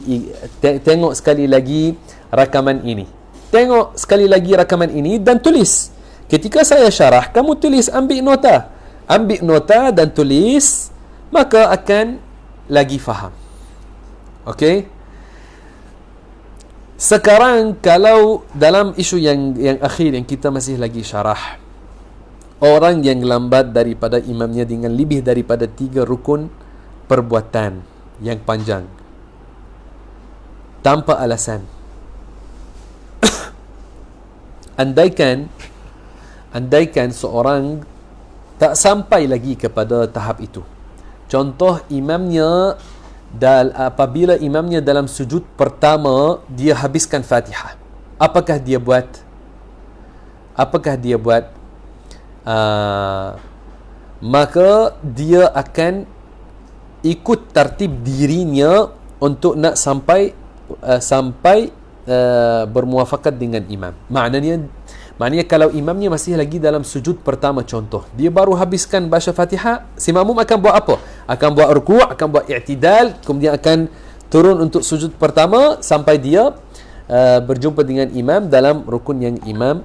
Speaker 3: tengok sekali lagi rakaman ini, tengok sekali lagi rakaman ini dan tulis. Ketika saya syarah, kamu tulis, ambil nota dan tulis, maka akan lagi faham. Okey. Sekarang kalau dalam isu yang akhir yang kita masih lagi syarah, orang yang lambat daripada imamnya dengan lebih daripada 3 rukun perbuatan yang panjang tanpa alasan. Andaikan seorang tak sampai lagi kepada tahap itu. Contoh, imamnya apabila imamnya dalam sujud pertama dia habiskan Fatihah, apakah dia buat? Maka dia akan ikut tertib dirinya untuk nak sampai bermuafakat dengan imam. Maknanya kalau imamnya masih lagi dalam sujud pertama, contoh, dia baru habiskan baca Fatihah, si makmum akan buat apa? Akan buat rukuk, akan buat i'tidal, kemudian akan turun untuk sujud pertama sampai dia berjumpa dengan imam dalam rukun yang imam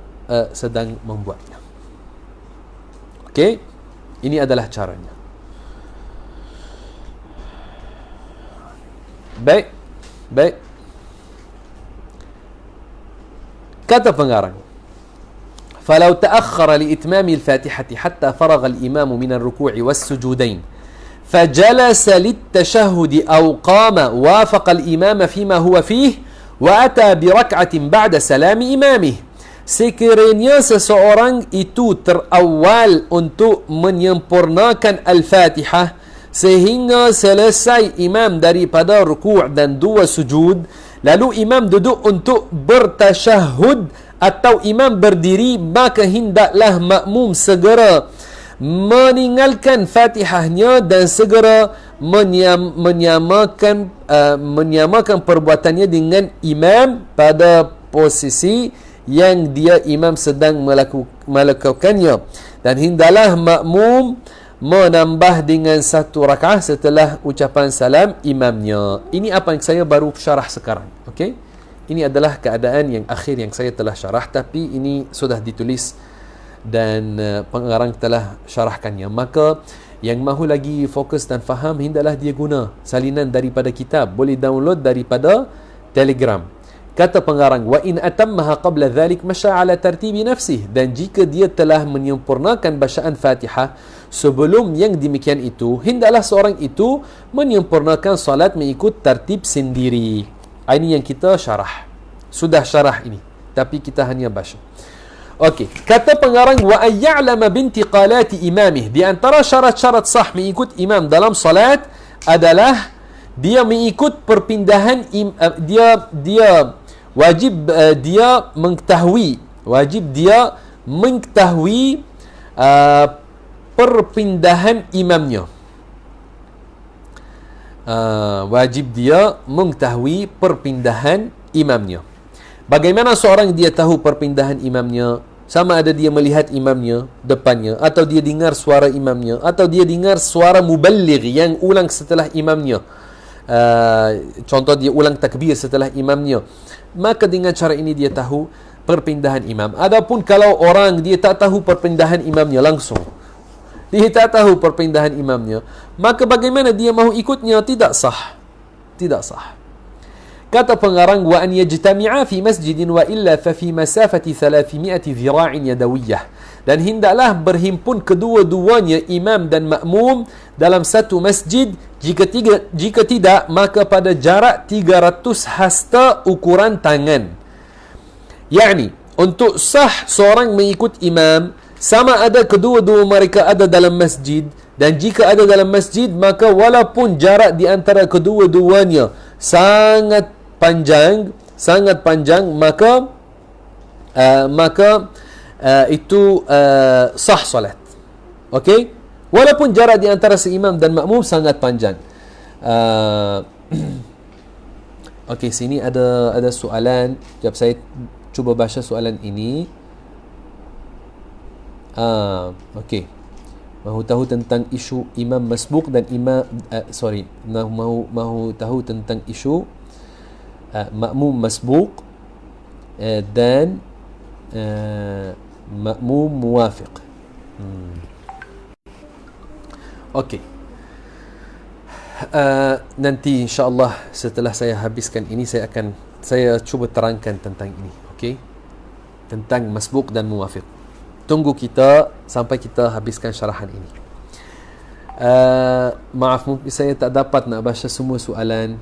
Speaker 3: sedang membuatnya. Okey? Ini adalah caranya. Baik. Kata pengarang, فلو تأخر لإتمام الفاتحة حتى فرغ الإمام من الركوع والسجودين فجلس للتشهد أو قام وافق الإمام فيما هو فيه وأتى بركعة بعد سلام إمامه. Sekiranya seseorang itu terawal untuk menyempurnakan Al-Fatihah sehingga selesai imam daripada rukuk dan 2 sujud, lalu imam duduk untuk bertasyahud atau imam berdiri, maka hendaklah makmum segera meninggalkan Fatihahnya dan segera menyamakan perbuatannya dengan imam pada posisi yang dia imam sedang melakukannya, dan hendaklah makmum menambah dengan 1 rakaat setelah ucapan salam imamnya. Ini apa yang saya baru syarah sekarang. Okey? Ini adalah keadaan yang akhir yang saya telah syarah, tapi ini sudah ditulis dan pengarang telah syarahkannya. Maka yang mahu lagi fokus dan faham, hendaklah dia guna salinan daripada kitab, boleh download daripada Telegram. Kata pengarang, wa in atammaha qabla dhalik masya ala tartibi nafsih, dan jika dia telah menyempurnakan bacaan Fatihah sebelum yang demikian itu, hendaklah seorang itu menyempurnakan salat mengikut tertib sendiri. Ini yang kita syarah. Sudah syarah ini, tapi kita hanya baca. Okey, kata pengarang, wa ayya'lama bintiqalati imamih, di antara syarat-syarat sah mengikut imam dalam salat adalah dia mengikut perpindahan dia wajib dia mengetahui perpindahan imamnya. Wajib dia mengetahui perpindahan imamnya. Bagaimana seorang dia tahu perpindahan imamnya? Sama ada dia melihat imamnya depannya, atau dia dengar suara imamnya, atau dia dengar suara muballigh yang ulang setelah imamnya. Contoh, dia ulang takbir setelah imamnya. Maka dengan cara ini dia tahu perpindahan imam. Adapun kalau orang dia tak tahu perpindahan imamnya langsung, dia tak tahu perpindahan imamnya, maka bagaimana dia mahu ikutnya? Tidak sah. Kata pengarang, wa an yajtami'a fi masjidin wa illa fa fi masafati 300 dhira'in yadawiyyah, dan hendaklah berhimpun kedua-duanya imam dan makmum dalam satu masjid. Jika tidak, maka pada jarak 300 hasta ukuran tangan. Yani untuk sah seorang mengikut imam, sama ada kedua-dua mereka ada dalam masjid, dan jika ada dalam masjid, maka walaupun jarak di antara kedua-duanya sangat panjang, maka itu sah solat. Okey? Walaupun jarak di antara seimam dan makmum sangat panjang. Okey, sini ada soalan. Jap saya cuba baca soalan ini. Okey. Mahu tahu tentang isu imam masbuk dan mahu tahu tentang isu makmum masbuk dan makmum muwafiq. Okey. Nanti insya-Allah setelah saya habiskan ini saya cuba terangkan tentang ini, okey? Tentang masbuk dan muwafiq. Tunggu kita sampai kita habiskan syarahan ini. Maaf, mungkin saya tak dapat nak baca semua soalan.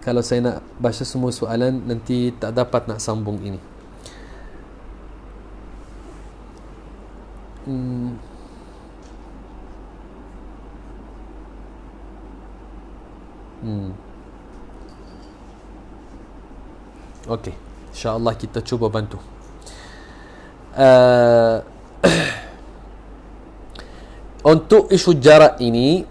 Speaker 3: Kalau saya nak baca semua soalan, nanti tak dapat nak sambung ini. Okey, insya-Allah kita cuba bantu. Untuk isu jarak ini,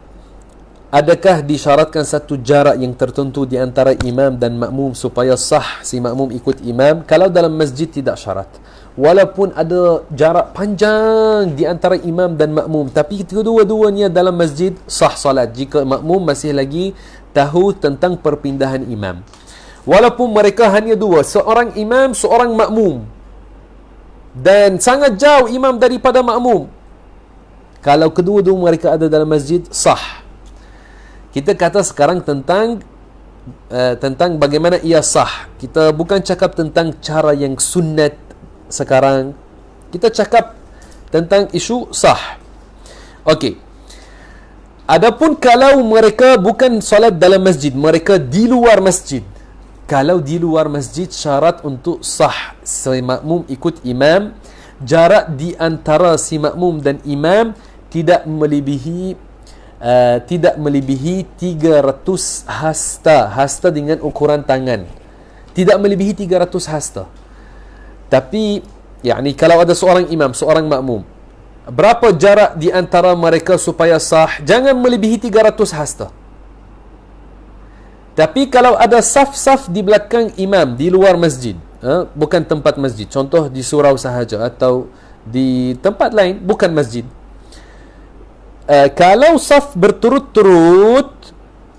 Speaker 3: adakah disyaratkan satu jarak yang tertentu di antara imam dan makmum supaya sah si makmum ikut imam? Kalau dalam masjid tidak syarat. Walaupun ada jarak panjang di antara imam dan makmum, tapi kedua-duanya dalam masjid, sah salat jika makmum masih lagi tahu tentang perpindahan imam. Walaupun mereka hanya dua, seorang imam, seorang makmum, dan sangat jauh imam daripada makmum, kalau kedua-dua mereka ada dalam masjid, sah. Kita kata sekarang tentang bagaimana ia sah. Kita bukan cakap tentang cara yang sunnat sekarang. Kita cakap tentang isu sah. Okey. Adapun kalau mereka bukan solat dalam masjid, mereka di luar masjid. Kalau di luar masjid, syarat untuk sah si makmum ikut imam, jarak di antara si makmum dan imam tidak melebihi 300 hasta. Hasta dengan ukuran tangan. Tidak melebihi 300 hasta. Tapi kalau ada seorang imam, seorang makmum, berapa jarak di antara mereka supaya sah? Jangan melebihi 300 hasta. Tapi kalau ada saf-saf di belakang imam di luar masjid, bukan tempat masjid, contoh di surau sahaja atau di tempat lain bukan masjid, kalau saf berturut-turut,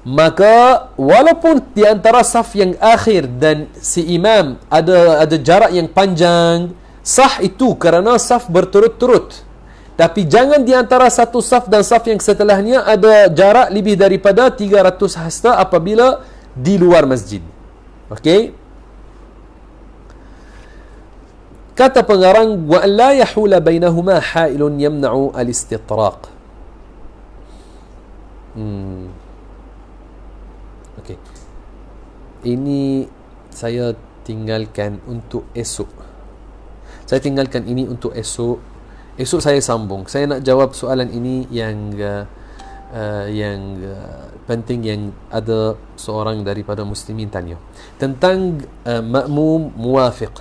Speaker 3: maka walaupun di antara saf yang akhir dan si imam ada jarak yang panjang, sah itu kerana saf berturut-turut. Tapi jangan di antara satu saf dan saf yang setelahnya ada jarak lebih daripada 300 hasta apabila di luar masjid. Okey? Kata pengarang, wa la yahula bainahuma hailun yamna'u al-istitraq. Okey. Ini saya tinggalkan untuk esok. Saya tinggalkan ini untuk esok. Esok saya sambung. Saya nak jawab soalan ini yang penting yang ada seorang daripada muslimin tanya tentang makmum muwafiq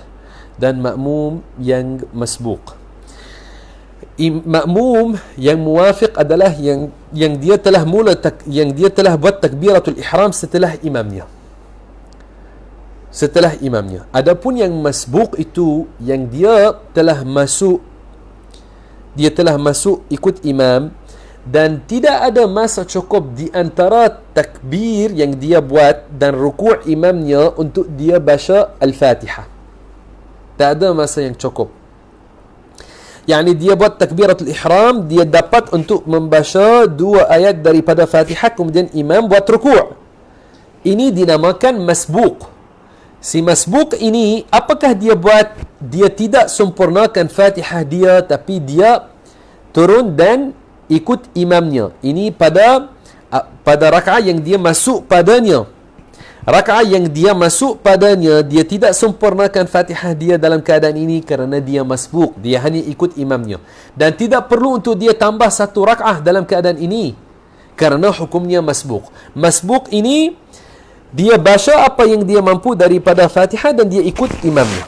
Speaker 3: dan makmum yang masbuq. Makmum yang muwafiq adalah yang dia telah buat takbiratul ihram setelah imamnya. Adapun yang masbuq itu yang dia telah masuk ikut imam dan tidak ada masa cukup di antara takbir yang dia buat dan rukuk imamnya untuk dia baca Al-Fatihah. Tak ada masa yang cukup. Dia buat takbiratul ihram, dia dapat untuk membaca 2 ayat daripada Fatihah, kemudian imam buat rukuk. Ini dinamakan masbuq. Si masbuq ini, apakah dia buat? Dia tidak sempurnakan Fatihah dia, tapi dia turun dan ikut imamnya. Ini pada rakaat yang dia masuk padanya. Rakaat yang dia masuk padanya, dia tidak sempurnakan Fatihah dia dalam keadaan ini kerana dia masbuk, dia hanya ikut imamnya, dan tidak perlu untuk dia tambah satu rakaat dalam keadaan ini kerana hukumnya masbuk. Masbuk ini dia baca apa yang dia mampu daripada Fatihah dan dia ikut imamnya.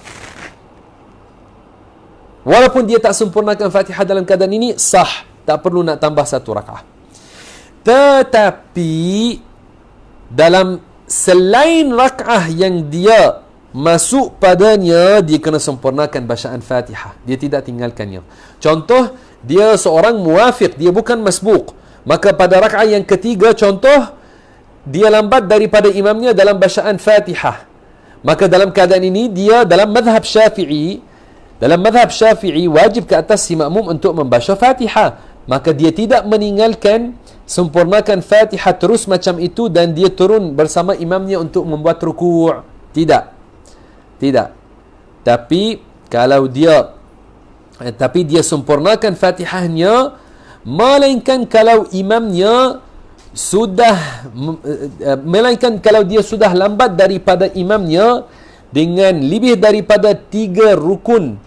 Speaker 3: Walaupun dia tak sempurnakan Fatihah dalam keadaan ini, sah, tak perlu nak tambah satu rakaat. Tetapi dalam selain rakaah yang dia masuk padanya, dia kena sempurnakan bacaan Fatihah. Dia tidak tinggalkannya. Contoh, dia seorang muwafiq, dia bukan masbuk. Maka pada rakaah yang ketiga, contoh, dia lambat daripada imamnya dalam bacaan Fatihah. Maka dalam keadaan ini, dia dalam mazhab Syafi'i, wajib ke atas si makmum untuk membaca Fatihah. Maka dia tidak meninggalkan sempurnakan Fatihah terus macam itu dan dia turun bersama imamnya untuk membuat rukuk. Tidak. Tapi dia sempurnakan Fatihahnya, melainkan kalau dia sudah lambat daripada imamnya dengan lebih daripada 3 rukun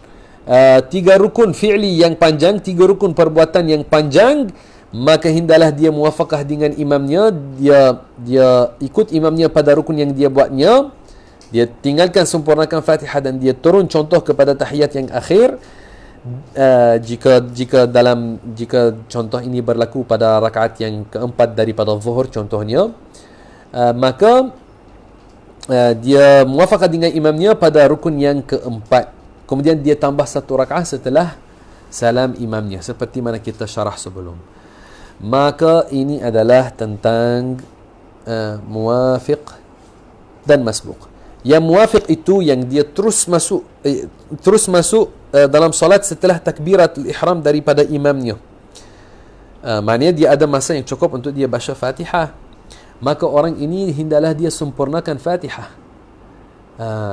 Speaker 3: fi'li yang panjang, 3 rukun perbuatan yang panjang, maka hendaklah dia muwafaqah dengan imamnya, dia ikut imamnya pada rukun yang dia buatnya, dia tinggalkan sempurnakan Fatihah dan dia turun contoh kepada tahiyat yang akhir. Jika contoh ini berlaku pada rakaat yang keempat daripada zuhur contohnya, maka dia muwafaqah dengan imamnya pada rukun yang keempat. Kemudian dia tambah satu rakaat setelah salam imamnya, seperti mana kita syarah sebelum. Maka ini adalah tentang muwafiq dan masbuk. Yang muwafiq itu yang dia terus masuk dalam solat setelah takbiratul ihram daripada imamnya. Maknanya dia ada masa yang cukup untuk dia baca Fatihah. Maka orang ini hendaklah dia sempurnakan Fatihah.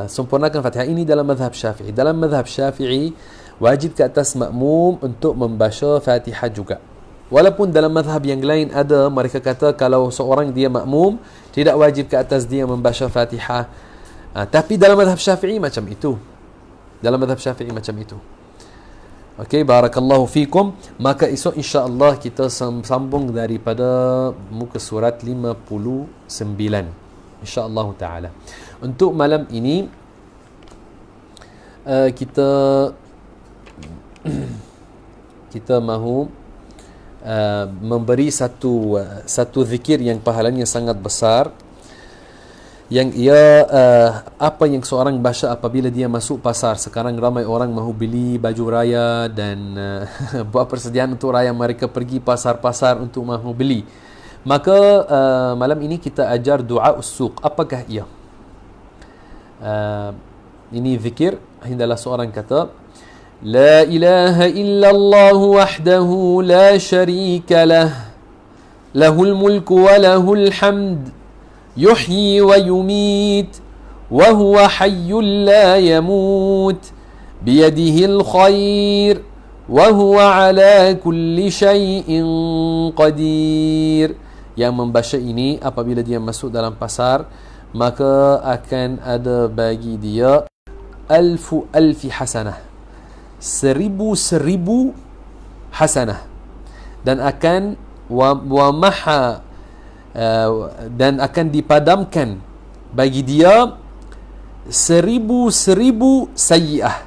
Speaker 3: Sempurnakan Fatihah ini dalam mazhab Syafi'i. Dalam mazhab Syafi'i wajib ke atas makmum untuk membaca Fatihah juga. Walaupun dalam mazhab yang lain ada, mereka kata kalau seorang dia makmum, tidak wajib ke atas dia membaca Fatihah. Tapi dalam mazhab Syafi'i macam itu. Okey, barakallahu fikum. Maka esok insya-Allah kita sambung daripada muka surat 59. Insya-Allah taala. Untuk malam ini kita mahu memberi satu zikir yang pahalanya sangat besar, yang ia apa yang seorang baca apabila dia masuk pasar. Sekarang ramai orang mahu beli baju raya dan buat persediaan untuk raya, mereka pergi pasar-pasar untuk mahu beli. Maka malam ini kita ajar doa us-suq. Apakah ia? Ini zikir, hendaklah seorang kata لا إله إلا الله وحده لا شريك له له الملك وله الحمد يحيي ويميت وهو حي لا يموت بيده الخير وهو على كل شيء قدير. Yang membaca ini apabila dia masuk dalam pasar, maka akan ada bagi dia alfi hasanah, 1000 hasanah, dan akan dan akan dipadamkan bagi dia 1000 sayyi'ah.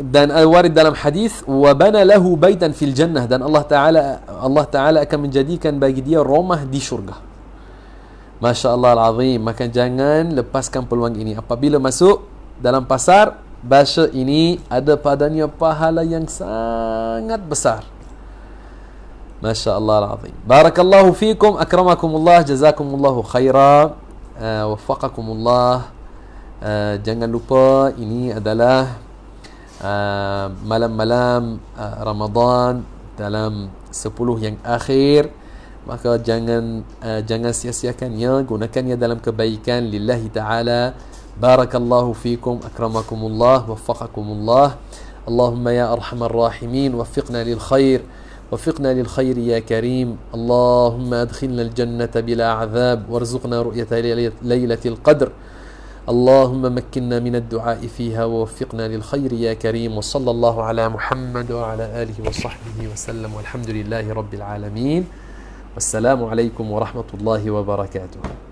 Speaker 3: Dan warid dalam hadis, wa bana lahu baitan fil jannah, dan Allah Taala akan menjadikan bagi dia rumah di syurga. Masya Allah al-azim. Maka jangan lepaskan peluang ini. Apabila masuk dalam pasar, baca ini, ada padanya pahala yang sangat besar. Masya Allah al-azim. Barakallahu fikum, akramakumullah, jazakumullahu khaira, waffaqakumullah. Jangan lupa ini adalah malam-malam Ramadan dalam 10 yang akhir. Maka jangan sia-siakannya, gunakannya dalam kebaikan lillahi ta'ala. Barakallahu fikum, akramakumullah, waffaqakumullah. Allahumma ya arhamar rahimin, waffiqna lil khair, وفقنا للخير يا كريم. اللهم أدخلنا الجنة بلا عذاب وارزقنا رؤية ليلة القدر. اللهم مكننا من الدعاء فيها ووفقنا للخير يا كريم. وصلى الله على محمد وعلى آله وصحبه وسلم والحمد لله رب العالمين. والسلام عليكم ورحمة الله وبركاته.